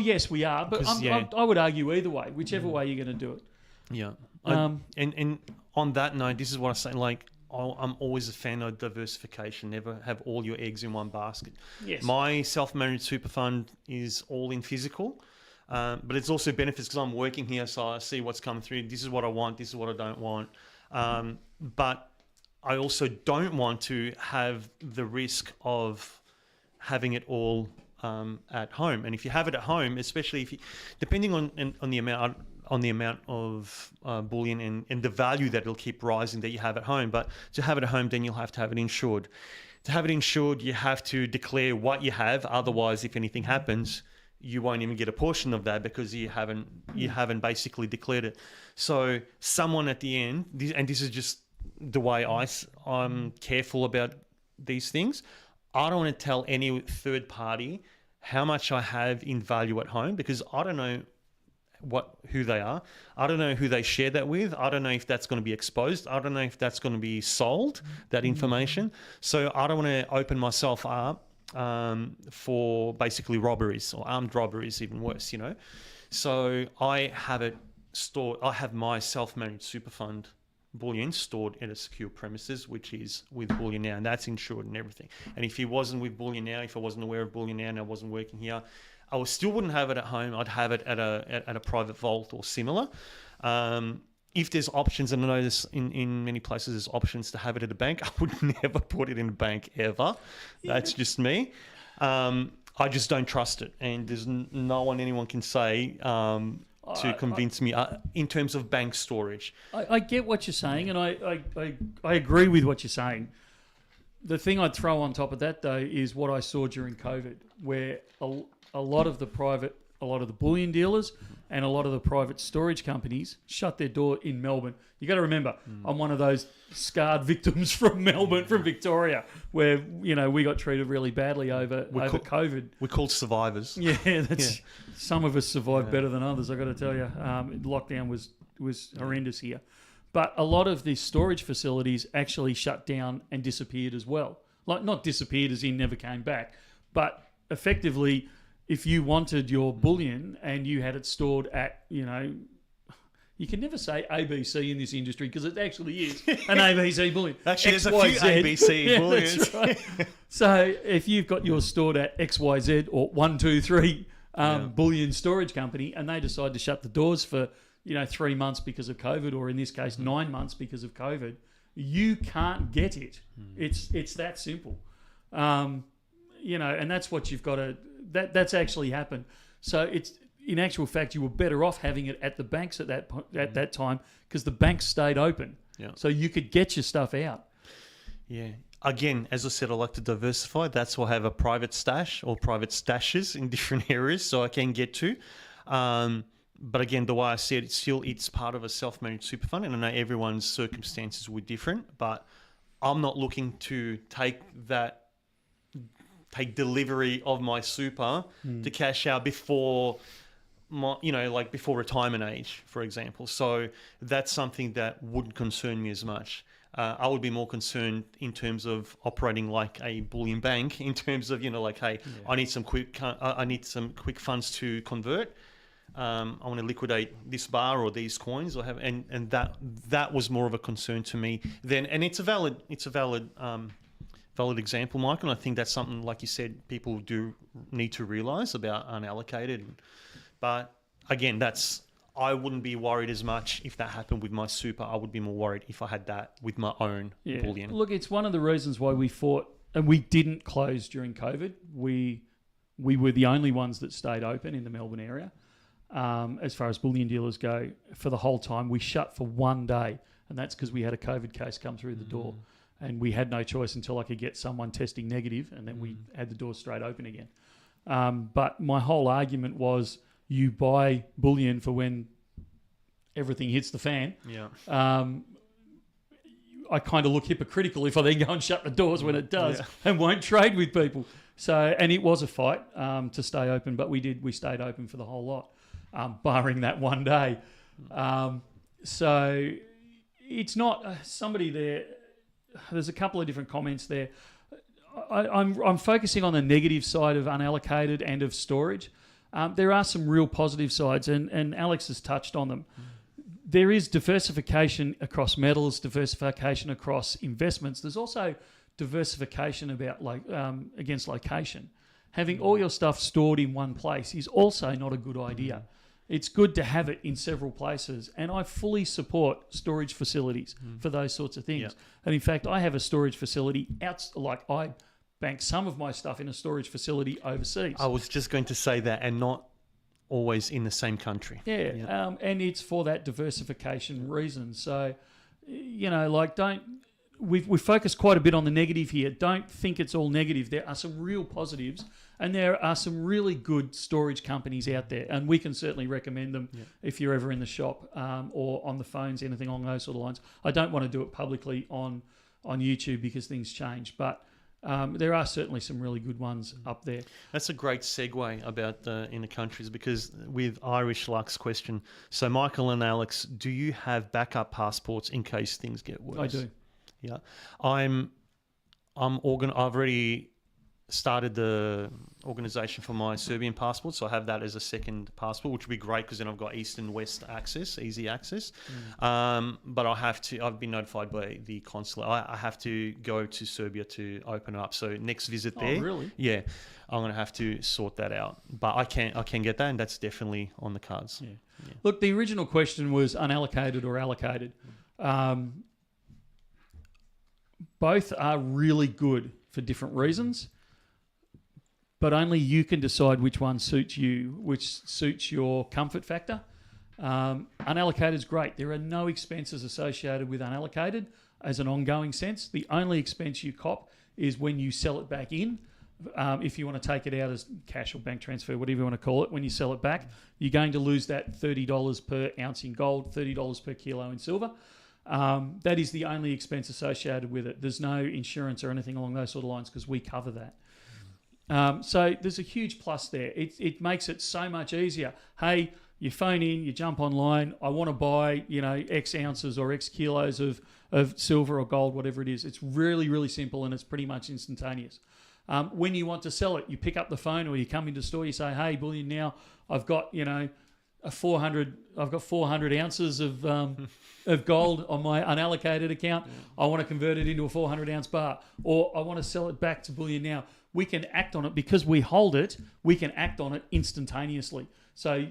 yes, we are. But I would argue either way, whichever way you're going to do it. Yeah. And on that note, this is what I say, like, I'm always a fan of diversification. Never have all your eggs in one basket. Yes. My self-managed super fund is all in physical. But it's also benefits because I'm working here, so I see what's coming through. This is what I want. This is what I don't want. But I also don't want to have the risk of having it all at home. And if you have it at home, especially if you, depending on the amount of bullion and the value that it'll keep rising that you have at home. But to have it at home, then you'll have to have it insured. To have it insured, you have to declare what you have. Otherwise, if anything happens, you won't even get a portion of that because you haven't basically declared it. So someone at the end, and this is just the way I'm careful about these things. I don't want to tell any third party how much I have in value at home because I don't know who they are. I don't know who they share that with. I don't know if that's going to be exposed. I don't know if that's going to be sold, that information. So I don't want to open myself up for basically robberies or armed robberies, even worse, you know. So I have it stored. I have my self-managed super fund bullion stored at a secure premises, which is with Bullion Now, and that's insured and everything. And if he wasn't with Bullion Now, if I wasn't aware of Bullion Now and I wasn't working here, I still wouldn't have it at home. I'd have it at a private vault or similar. If there's options, and I know this in many places there's options to have it at a bank, I would never put it in a bank ever. That's just me. I just don't trust it, and there's no one anyone can say to convince me in terms of bank storage. I get what you're saying, and I agree with what you're saying. The thing I'd throw on top of that, though, is what I saw during COVID, where a lot of the bullion dealers and a lot of the private storage companies shut their door in Melbourne. You got to remember, I'm one of those scarred victims from Melbourne, from Victoria, where we got treated really badly over COVID. We're called survivors. Yeah, some of us survived better than others. I got to tell you, lockdown was horrendous here, but a lot of these storage facilities actually shut down and disappeared as well. Like not disappeared as in never came back, but effectively, if you wanted your bullion and you had it stored at, you can never say ABC in this industry because it actually is an ABC bullion. Actually, there's a few ABC bullions. That's right. So if you've got yours stored at XYZ or 123 bullion storage company and they decide to shut the doors for 3 months because of COVID, or in this case 9 months because of COVID, you can't get it. It's that simple. And that's what you've got to. That's actually happened. So it's in actual fact you were better off having it at the banks at that time because the banks stayed open. Yeah. So you could get your stuff out. Yeah. Again, as I said, I like to diversify. That's why I have a private stash or private stashes in different areas so I can get to. But again, the way I see it, it's part of a self-managed super fund, and I know everyone's circumstances were different, but I'm not looking to take delivery of my super to cash out before before retirement age, for example. So that's something that wouldn't concern me as much. I would be more concerned in terms of operating like a bullion bank, in terms of I need some quick funds to convert. I want to liquidate this bar or these coins, and that was more of a concern to me then. And it's a valid example, Michael. And I think that's something, like you said, people do need to realise about unallocated. But again, I wouldn't be worried as much if that happened with my super. I would be more worried if I had that with my own bullion. Look, it's one of the reasons why we fought, and we didn't close during COVID. We were the only ones that stayed open in the Melbourne area. As far as bullion dealers go, for the whole time, we shut for 1 day, and that's because we had a COVID case come through the door. And we had no choice until I could get someone testing negative, and then we had the doors straight open again. But my whole argument was you buy bullion for when everything hits the fan. Yeah. I kind of look hypocritical if I then go and shut the doors when it does and won't trade with people. So, and it was a fight to stay open, but we stayed open for the whole lot, barring that 1 day. So it's not somebody there. There's a couple of different comments there. I'm focusing on the negative side of unallocated and of storage. There are some real positive sides, and Alex has touched on them. There is diversification across metals, diversification across investments. There's also diversification about against location. having all your stuff stored in one place is also not a good idea. It's good to have it in several places, and I fully support storage facilities for those sorts of things. Yeah. And in fact, I have a storage facility I bank some of my stuff in a storage facility overseas. I was just going to say that, and not always in the same country. Yeah. And it's for that diversification reason. So, we focus quite a bit on the negative here. Don't think it's all negative. There are some real positives, and there are some really good storage companies out there, and we can certainly recommend them if you're ever in the shop or on the phones, anything along those sort of lines. I don't want to do it publicly on YouTube because things change, but there are certainly some really good ones up there. That's a great segue about in the countries, because with Irish Luck's question, so Michael and Alex, do you have backup passports in case things get worse? I do. Yeah, I've already started the organisation for my Serbian passport, so I have that as a second passport, which would be great because then I've got east and west access, easy access. But I've been notified by the consulate. I have to go to Serbia to open it up. So next visit there, really? Yeah, I'm going to have to sort that out. But I can get that, and that's definitely on the cards. Yeah. Look, the original question was unallocated or allocated. Both are really good for different reasons, but only you can decide which one suits you, which suits your comfort factor. Unallocated is great. There are no expenses associated with unallocated as an ongoing sense. The only expense you cop is when you sell it back in. If you want to take it out as cash or bank transfer, whatever you want to call it, when you sell it back, you're going to lose that $30 per ounce in gold, $30 per kilo in silver. That is the only expense associated with it. There's no insurance or anything along those sort of lines because we cover that. So there's a huge plus there. It makes it so much easier. Hey, you phone in, you jump online. I want to buy, X ounces or X kilos of silver or gold, whatever it is. It's really, really simple, and it's pretty much instantaneous. When you want to sell it, you pick up the phone or you come into the store. You say, "Hey, Bullion Now, I've got 400 ounces of gold on my unallocated account. I want to convert it into a 400 ounce bar, or I want to sell it back to Bullion Now." We can act on it because we hold it. We can act on it instantaneously. So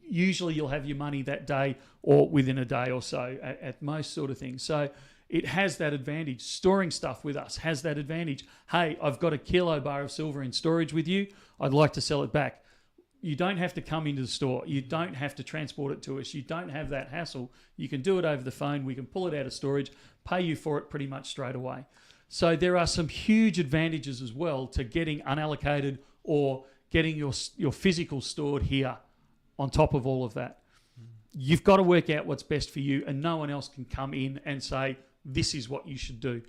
usually you'll have your money that day or within a day or so at most sort of things. So it has that advantage. Storing stuff with us has that advantage. Hey, I've got a kilo bar of silver in storage with you. I'd like to sell it back. You don't have to come into the store. You don't have to transport it to us. You don't have that hassle. You can do it over the phone. We can pull it out of storage, pay you for it pretty much straight away. So there are some huge advantages as well to getting unallocated or getting your physical stored here on top of all of that. You've got to work out what's best for you, and no one else can come in and say, this is what you should do.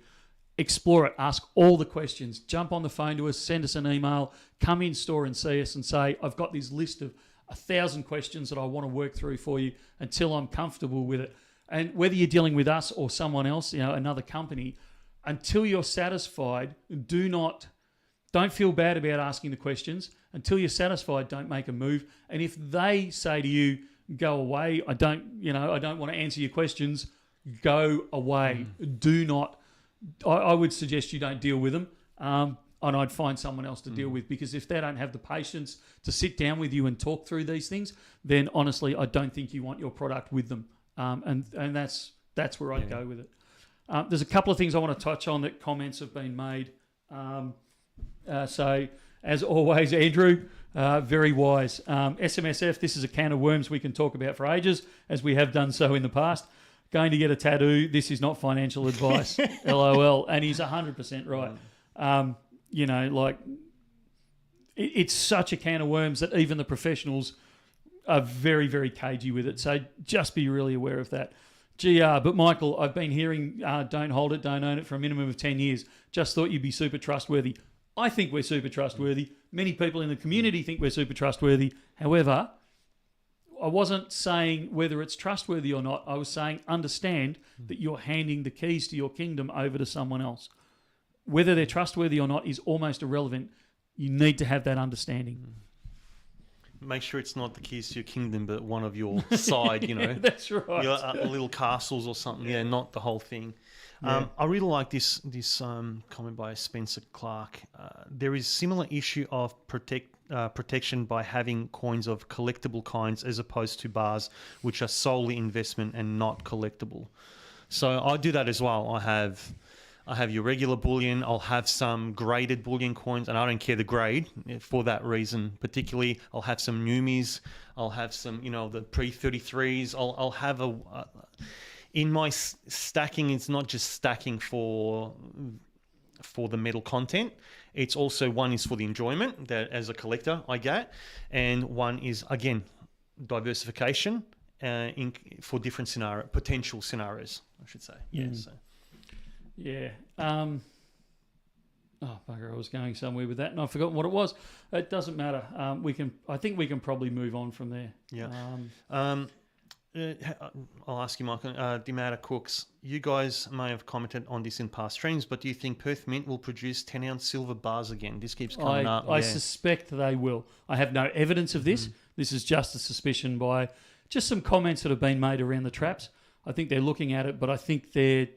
Explore it. Ask all the questions. Jump on the phone to us. Send us an email. Come in store and see us and say, I've got this list of 1,000 questions that I want to work through for you until I'm comfortable with it. And whether you're dealing with us or someone else, another company, until you're satisfied, don't feel bad about asking the questions. Until you're satisfied, don't make a move. And if they say to you, go away, I don't want to answer your questions, go away. Do not. I would suggest you don't deal with them, and I'd find someone else to deal with, because if they don't have the patience to sit down with you and talk through these things, then honestly, I don't think you want your product with them, and that's where I'd go with it. There's a couple of things I want to touch on that comments have been made. So, as always, Andrew, very wise. SMSF, this is a can of worms we can talk about for ages, as we have done so in the past. Going to get a tattoo, this is not financial advice, LOL. And he's 100% right. It's such a can of worms that even the professionals are very, very cagey with it. So just be really aware of that. But Michael, I've been hearing don't hold it, don't own it for a minimum of 10 years. Just thought you'd be super trustworthy. I think we're super trustworthy. Many people in the community think we're super trustworthy. However, I wasn't saying whether it's trustworthy or not. I was saying understand that you're handing the keys to your kingdom over to someone else. Whether they're trustworthy or not is almost irrelevant. You need to have that understanding. make sure it's not the keys to your kingdom, but one of your side, That's right. Little castles or something. Yeah, not the whole thing. Yeah. I really like this comment by Spencer Clark. There is similar issue of protection by having coins of collectible kinds as opposed to bars, which are solely investment and not collectible. So I do that as well. I have your regular bullion. I'll have some graded bullion coins, and I don't care the grade for that reason. Particularly, I'll have some Numis. I'll have some, the pre-33s. I'll have in my stacking. It's not just stacking for the metal content. It's also one is for the enjoyment that as a collector I get, and one is again diversification for different potential scenarios, I should say. Yeah. So. Yeah. Oh, bugger, I was going somewhere with that and I've forgotten what it was. It doesn't matter. I think we can probably move on from there. Yeah. I'll ask you, Michael, the amount of cooks. You guys may have commented on this in past streams, but do you think Perth Mint will produce 10-ounce silver bars again? This keeps coming up. I suspect they will. I have no evidence of this. This is just a suspicion by just some comments that have been made around the traps. I think they're looking at it, but I think they're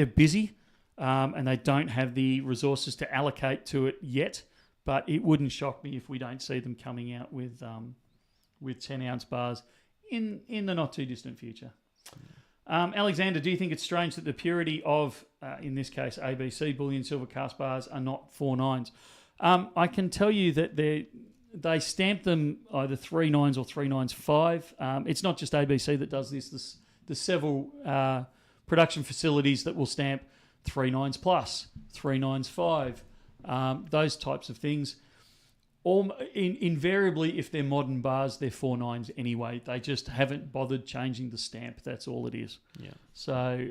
busy and they don't have the resources to allocate to it yet. But it wouldn't shock me if we don't see them coming out with 10-ounce bars in the not too distant future. Alexander, do you think it's strange that the purity of, in this case, ABC bullion silver cast bars are not 4.9s? I can tell you that they stamp them either 3.9s or 3.95. It's not just ABC that does this. There's several production facilities that will stamp 3.9s plus, 3.9s 5, those types of things. Invariably, if they're modern bars, they're 4.9s anyway. They just haven't bothered changing the stamp. That's all it is. Yeah. So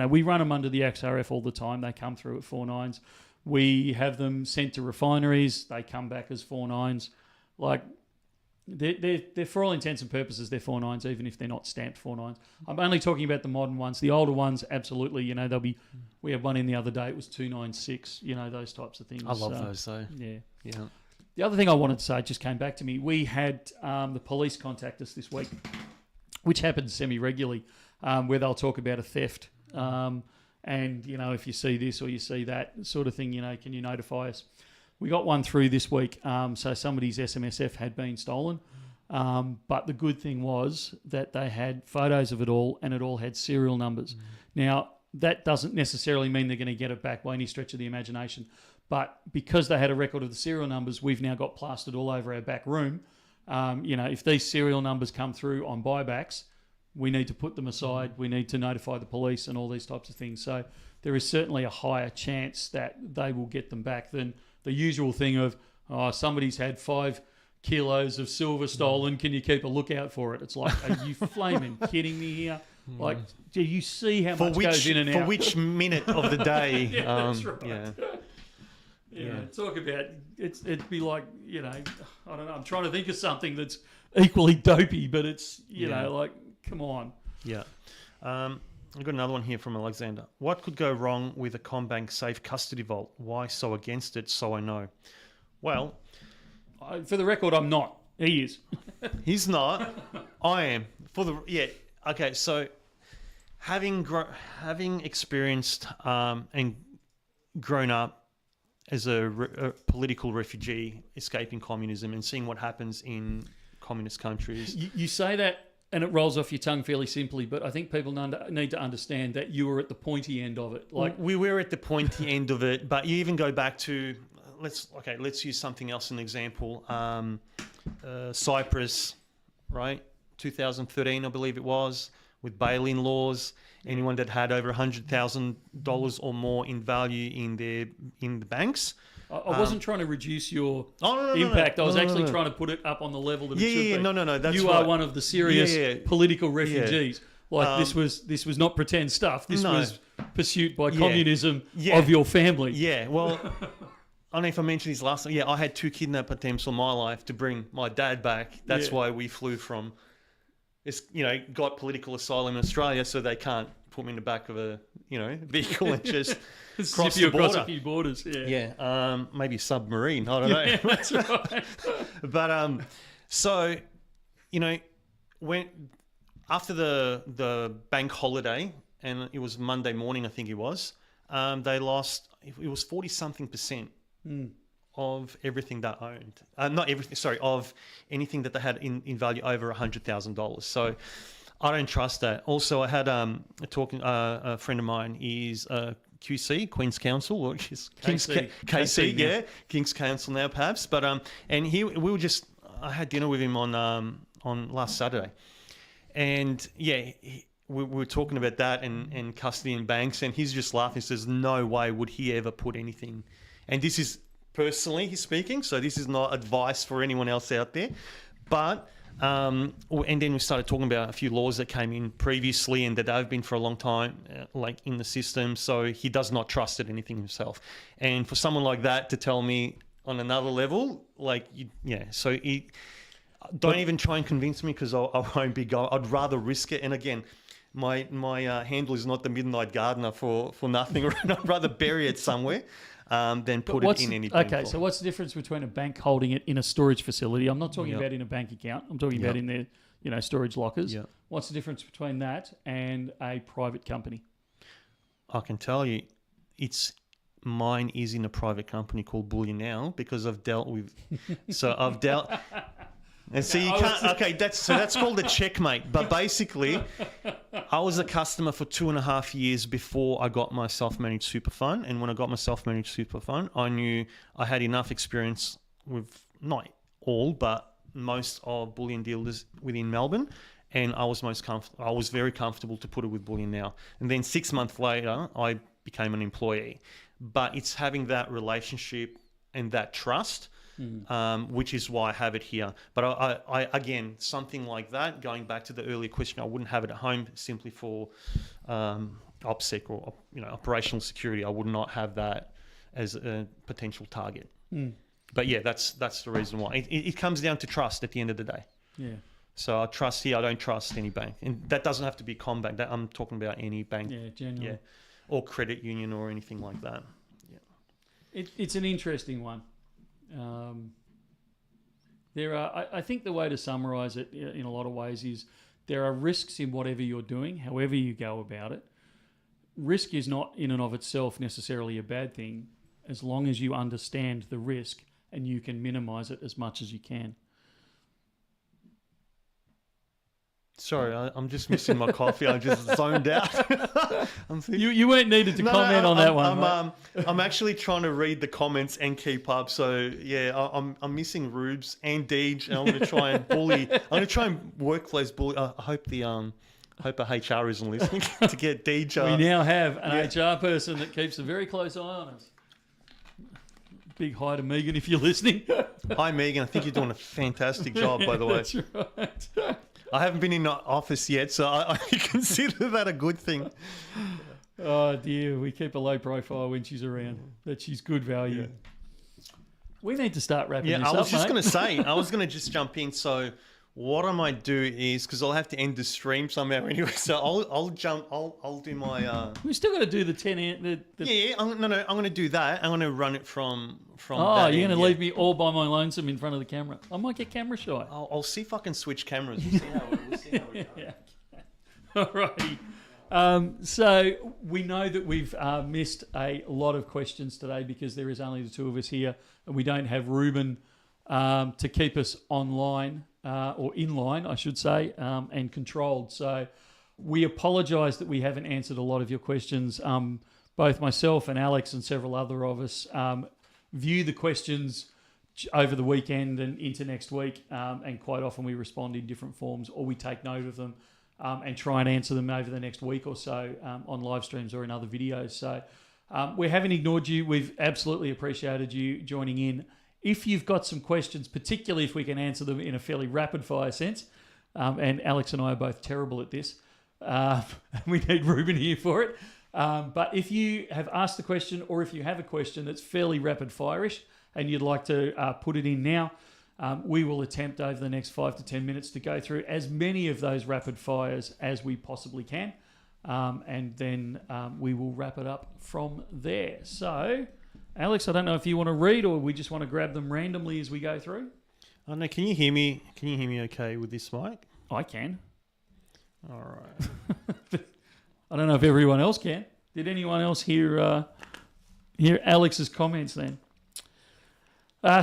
we run them under the XRF all the time. They come through at 4.9s. We have them sent to refineries. They come back as 4.9s. Like they're for all intents and purposes, they're 4.9s, even if they're not stamped 4.9s. I'm only talking about the modern ones. The older ones, absolutely. They'll be. We had one in the other day. It was 2.96. Those types of things. I love those though. Yeah. Yeah. The other thing I wanted to say just came back to me. We had the police contact us this week, which happens semi-regularly, where they'll talk about a theft. And, if you see this or you see that sort of thing, can you notify us? We got one through this week. So somebody's SMSF had been stolen. But the good thing was that they had photos of it all and it all had serial numbers. Now, that doesn't necessarily mean they're going to get it back by any stretch of the imagination. But because they had a record of the serial numbers, we've now got plastered all over our back room. If these serial numbers come through on buybacks, we need to put them aside. We need to notify the police and all these types of things. So there is certainly a higher chance that they will get them back than the usual thing of, somebody's had 5 kilos of silver stolen. Can you keep a lookout for it? It's like, are you flaming kidding me here? Like, do you see how much goes in and out? For which minute of the day? Yeah, that's right. Yeah. Yeah, talk about it'd be like, I don't know, I'm trying to think of something that's equally dopey, but it's, like, come on. Yeah. I've got another one here from Alexander. What could go wrong with a CommBank safe custody vault? Why so against it? So I know. Well, for the record, I'm not. He is. He's not. I am. Okay, so having experienced and grown up as a political refugee escaping communism and seeing what happens in communist countries. You say that and it rolls off your tongue fairly simply, but I think people need to understand that you were at the pointy end of it. Like we were at the pointy end of it, but you even go back to, let's use something else as an example. Cyprus, right? 2013, I believe it was, with bail-in laws. Anyone that had over $100,000 or more in value in the banks. I wasn't trying to reduce your impact. I was actually trying to put it up on the level that it should be. No. That's you are one of the serious political refugees. Like this was not pretend stuff. This was pursuit by communism of your family. Yeah. Well, I don't know if I mentioned this last time. Yeah, I had 2 kidnap attempts on my life to bring my dad back. That's why we flew from got political asylum in Australia, so they can't put me in the back of a vehicle and just cross the across border. a few borders. Yeah. Yeah, maybe submarine. I don't know. Yeah, that's right. But so when after the bank holiday, and it was Monday morning, I think it was, they lost. It was 40-something% of everything they owned. Not everything. Sorry, of anything that they had in value over $100,000. So I don't trust that. Also, I had a friend of mine is QC, Queen's Counsel, or KC, yeah, King's Counsel now perhaps. But and I had dinner with him on last Saturday, and we were talking about that and custody and banks, and he's just laughing. He says, "No way would he ever put anything," and this is personally he's speaking, so this is not advice for anyone else out there, but. And then we started talking about a few laws that came in previously and that have been for a long time, like in the system. So he does not trust it anything himself. And for someone like that to tell me on another level, don't even try and convince me because I won't be going. I'd rather risk it. And again, my handle is not the Midnight Gardener for nothing. I'd rather bury it somewhere. Than put it in any bank. Okay, so what's the difference between a bank holding it in a storage facility? I'm not talking about in a bank account. I'm talking about in their storage lockers. Yep. What's the difference between that and a private company? I can tell you, mine is in a private company called Bullion Now because I've dealt with. So I've dealt. And so you can't. Okay, that's called a checkmate. But basically, I was a customer for 2.5 years before I got my self-managed super fund. And when I got my self-managed super fund, I knew I had enough experience with not all, but most of bullion dealers within Melbourne. And I was I was very comfortable to put it with Bullion Now. And then 6 months later, I became an employee. But it's having that relationship and that trust. Which is why I have it here. But I again, something like that, going back to the earlier question, I wouldn't have it at home simply for OPSEC or operational security. I would not have that as a potential target. But yeah, that's the reason why. It comes down to trust at the end of the day. Yeah. So I trust here. I don't trust any bank, and that doesn't have to be CommBank. I'm talking about any bank. Yeah, generally. Yeah, or credit union or anything like that. Yeah. It's an interesting one. I think the way to summarise it in a lot of ways is there are risks in whatever you're doing, however you go about it. Risk is not in and of itself necessarily a bad thing as long as you understand the risk and you can minimise it as much as you can. Sorry, I'm just missing my coffee. I just zoned out. You weren't needed to comment on that one. I'm actually trying to read the comments and keep up. So yeah, I'm missing Rubes and Deej, and I'm going to try and bully. I'm going to try and workplace bully. I hope a HR isn't listening to get Deej. We now have an HR person that keeps a very close eye on us. Big hi to Megan if you're listening. Hi Megan, I think you're doing a fantastic job, by the way. That's right. I haven't been in the office yet, so I consider that a good thing. Oh dear, we keep a low profile when she's around. But she's good value. Yeah. We need to start wrapping this up, I was just mate. going to say, I was going to just jump in. So what I might do is, because I'll have to end the stream somehow anyway, so I'll do my... We still got to do the 10... Yeah, I'm going to do that. I'm going to run it from Oh, you're going to leave me all by my lonesome in front of the camera. I might get camera shy. I'll see if I can switch cameras. We'll see how it goes. Alrighty. So we know that we've missed a lot of questions today because there is only the two of us here and we don't have Reuben to keep us online or in line, I should say, and controlled. So we apologise that we haven't answered a lot of your questions. Both myself and Alex and several other of us view the questions over the weekend and into next week, and quite often we respond in different forms or we take note of them and try and answer them over the next week or so on live streams or in other videos. So we haven't ignored you. We've absolutely appreciated you joining in. If you've got some questions, particularly if we can answer them in a fairly rapid fire sense, and Alex and I are both terrible at this, we need Reuben here for it. But if you have asked the question or if you have a question that's fairly rapid fire-ish and you'd like to put it in now, We will attempt over the next 5 to 10 minutes to go through as many of those rapid fires as we possibly can. And then we will wrap it up from there. So, Alex, I don't know if you want to read or we just want to grab them randomly as we go through. Oh no, can you hear me? Can you hear me okay with this mic? I can. All right. I don't know if everyone else can. Did anyone else hear Alex's comments then?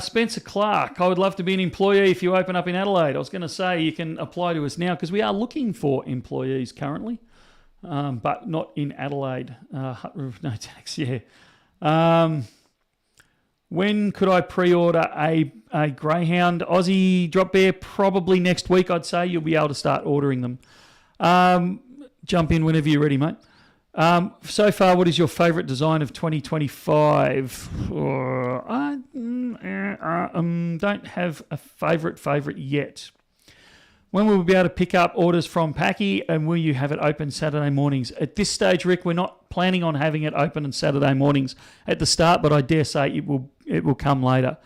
Spencer Clark, I would love to be an employee if you open up in Adelaide. I was going to say you can apply to us now because we are looking for employees currently, but not in Adelaide. No tax, yeah. When could I pre-order a Greyhound Aussie drop bear? Probably next week, I'd say. You'll be able to start ordering them. Jump in whenever you're ready, mate. So far, what is your favourite design of 2025? I don't have a favourite yet. When will we be able to pick up orders from Packy, and will you have it open Saturday mornings? At this stage, Rick, we're not planning on having it open on Saturday mornings at the start, but I dare say it will come later.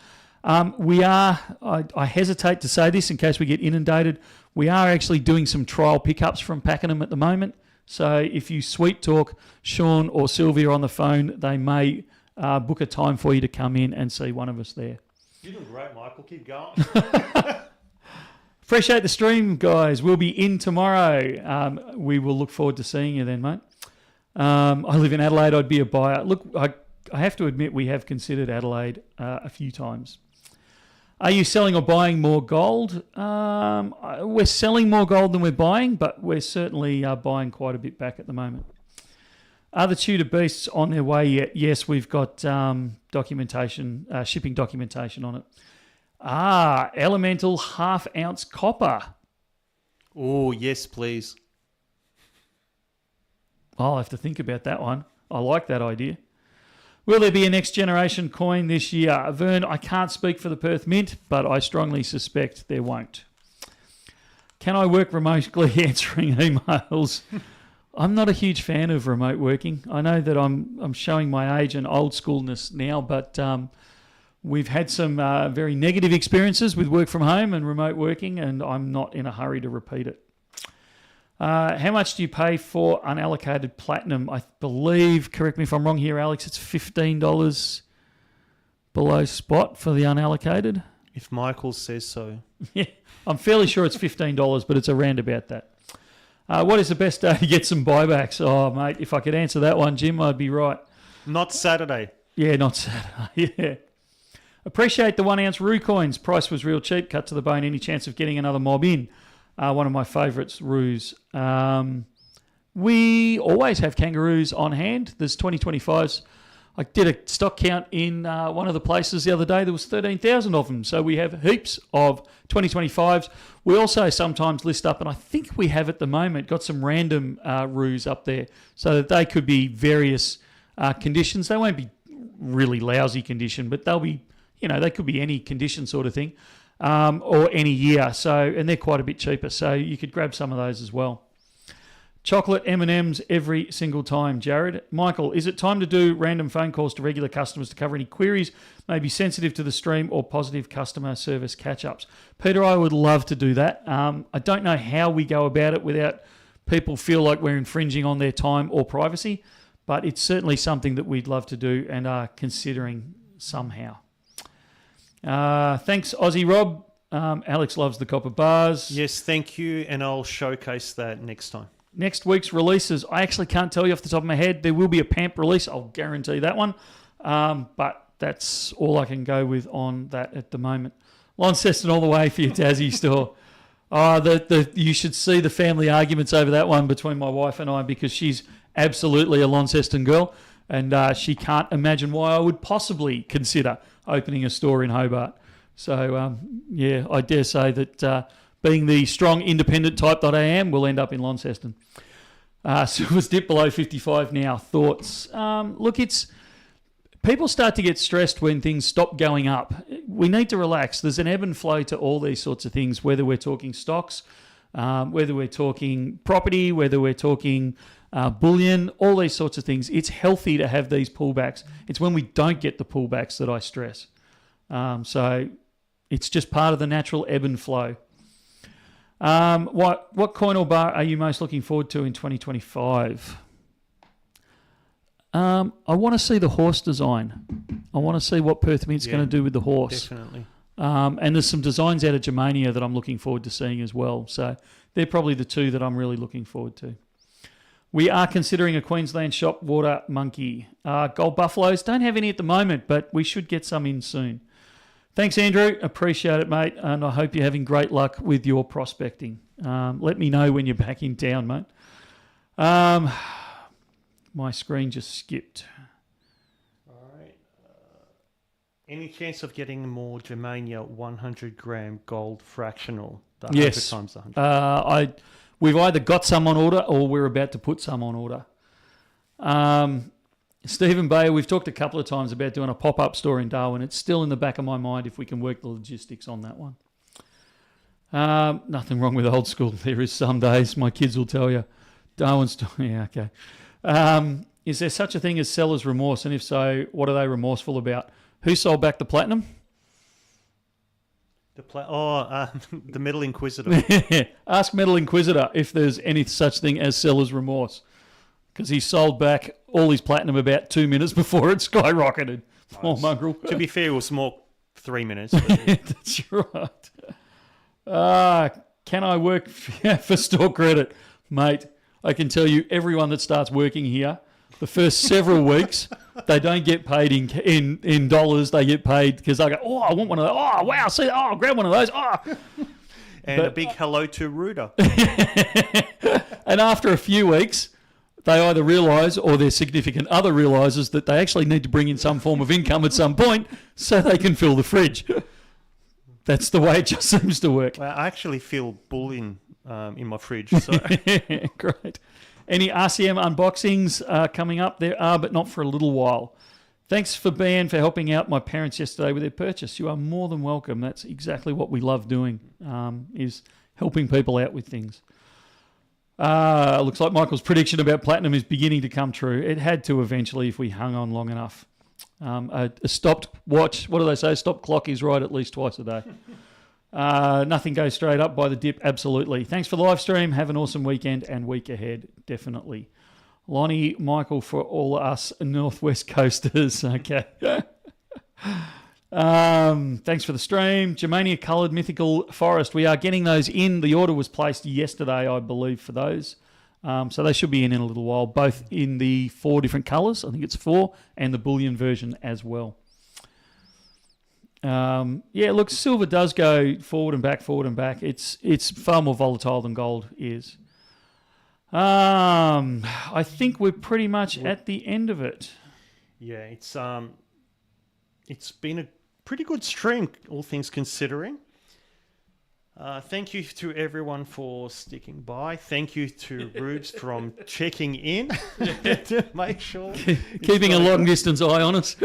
I hesitate to say this in case we get inundated. We are actually doing some trial pickups from Pakenham at the moment. So if you sweet talk Sean or Sylvia on the phone, they may book a time for you to come in and see one of us there. You're doing great, Michael. Keep going. Appreciate the stream, guys. We'll be in tomorrow. We will look forward to seeing you then, mate. I live in Adelaide. I'd be a buyer. Look, I have to admit we have considered Adelaide a few times. Are you selling or buying more gold? We're selling more gold than we're buying, but we're certainly buying quite a bit back at the moment. Are the Tudor beasts on their way yet? Yes, we've got documentation, shipping documentation on it. Elemental half-ounce copper. Oh, yes, please. I'll have to think about that one. I like that idea. Will there be a next generation coin this year? Vern, I can't speak for the Perth Mint, but I strongly suspect there won't. Can I work remotely answering emails? I'm not a huge fan of remote working. I know that I'm showing my age and old schoolness now, but we've had some very negative experiences with work from home and remote working, and I'm not in a hurry to repeat it. How much do you pay for unallocated platinum? I believe, correct me if I'm wrong here, Alex, it's $15 below spot for the unallocated. If Michael says so. Yeah, I'm fairly sure it's $15, but it's around about that. What is the best day to get some buybacks? Oh, mate, if I could answer that one, Jim, I'd be right. Not Saturday. Yeah, not Saturday. Yeah. Appreciate the 1 ounce Rue coins. Price was real cheap. Cut to the bone. Any chance of getting another mob in? One of my favourites, Rues. We always have kangaroos on hand. There's 2025s. I did a stock count in one of the places the other day. There was 13,000 of them. So we have heaps of 2025s. We also sometimes list up, and I think we have at the moment, got some random Rues up there so that they could be various conditions. They won't be really lousy condition, but they'll be, they could be any condition sort of thing. Or any year, and they're quite a bit cheaper, so you could grab some of those as well. Chocolate M&Ms every single time, Jared. Michael, is it time to do random phone calls to regular customers to cover any queries, maybe sensitive to the stream or positive customer service catch-ups? Peter, I would love to do that. I don't know how we go about it without people feel like we're infringing on their time or privacy, but it's certainly something that we'd love to do and are considering somehow. Thanks, Aussie Rob. Alex loves the copper bars. Yes, thank you, and I'll showcase that next time. Next week's releases, I actually can't tell you off the top of my head. There will be a PAMP release, I'll guarantee that one. But that's all I can go with on that at the moment. Launceston all the way for your Tassie store. You should see the family arguments over that one between my wife and I, because she's absolutely a Launceston girl, and she can't imagine why I would possibly consider opening a store in Hobart. So, I dare say that being the strong independent type that I am, will end up in Launceston. Silver's dipped below 55 now. Thoughts? Look, people start to get stressed when things stop going up. We need to relax. There's an ebb and flow to all these sorts of things, whether we're talking stocks, whether we're talking property, whether we're talking bullion, all these sorts of things. It's healthy to have these pullbacks. It's when we don't get the pullbacks that I stress. It's just part of the natural ebb and flow. What coin or bar are you most looking forward to in 2025? I want to see the horse design. I want to see what Perth Mint's going to do with the horse. Definitely. And there's some designs out of Germania that I'm looking forward to seeing as well. So they're probably the two that I'm really looking forward to. We are considering a Queensland shop water monkey. Gold buffaloes, don't have any at the moment, but we should get some in soon. Thanks, Andrew. Appreciate it, mate. And I hope you're having great luck with your prospecting. Let me know when you're back in town, mate. My screen just skipped. All right. Any chance of getting more Germania 100-gram gold fractional? The 100 Yes. times 100. We've either got some on order or we're about to put some on order. Stephen Bayer, we've talked a couple of times about doing a pop-up store in Darwin. It's still in the back of my mind if we can work the logistics on that one. Nothing wrong with old school. There is some days, my kids will tell you. Darwin's, yeah, okay. Is there such a thing as seller's remorse? And if so, what are they remorseful about? Who sold back the platinum? The Metal Inquisitor. Ask Metal Inquisitor if there's any such thing as seller's remorse. Because he sold back all his platinum about 2 minutes before it skyrocketed. Nice. Oh, mongrel. To be fair, it was more 3 minutes. But That's right. Can I work for store credit? Mate, I can tell you everyone that starts working here, the first several weeks, they don't get paid in dollars. They get paid because they go, oh, I want one of those. Oh, wow, see, I'll grab one of those. Oh. A big hello to Ruder. And after a few weeks, they either realise or their significant other realises that they actually need to bring in some form of income at some point so they can fill the fridge. That's the way it just seems to work. Well, I actually feel bullion in my fridge. So. Great. Any RCM unboxings coming up? There are, but not for a little while. Thanks for helping out my parents yesterday with their purchase. You are more than welcome. That's exactly what we love doing, is helping people out with things. Looks like Michael's prediction about platinum is beginning to come true. It had to eventually if we hung on long enough. A stopped watch, what do they say? Stopped clock is right at least twice a day. Nothing goes straight up by the dip, absolutely. Thanks for the live stream. Have an awesome weekend and week ahead, definitely. Lonnie, Michael, for all us Northwest Coasters. Okay. Thanks for the stream. Germania Coloured Mythical Forest. We are getting those in. The order was placed yesterday, I believe, for those. So they should be in a little while, both in the 4 different colours. I think it's 4, and the bullion version as well. Look, silver does go forward and back, forward and back. It's far more volatile than gold is. I think we're pretty much at the end of it. Yeah, it's been a pretty good stream, all things considering. Thank you to everyone for sticking by. Thank you to Rubes from checking in to make sure. Keeping a long distance eye on us.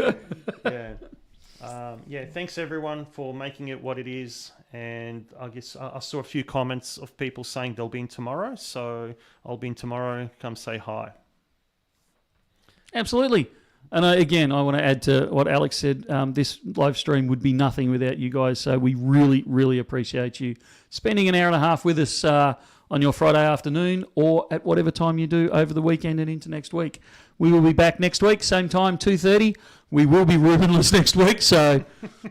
Thanks everyone for making it what it is. And I guess I saw a few comments of people saying they'll be in tomorrow. So I'll be in tomorrow. Come say hi. Absolutely. And again, I want to add to what Alex said. This live stream would be nothing without you guys. So we really, really appreciate you spending an hour and a half with us on your Friday afternoon or at whatever time you do over the weekend and into next week. We will be back next week, same time, 2:30. We will be Reubenless next week, so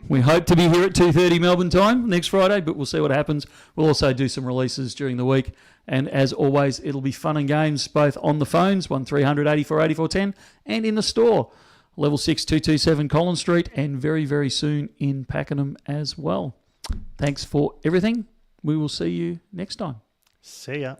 we hope to be here at 2:30 Melbourne time next Friday, but we'll see what happens. We'll also do some releases during the week. And as always, it'll be fun and games both on the phones, 1300 84 84 10, and in the store, level 6 227 Collins Street, and very, very soon in Pakenham as well. Thanks for everything. We will see you next time. See ya.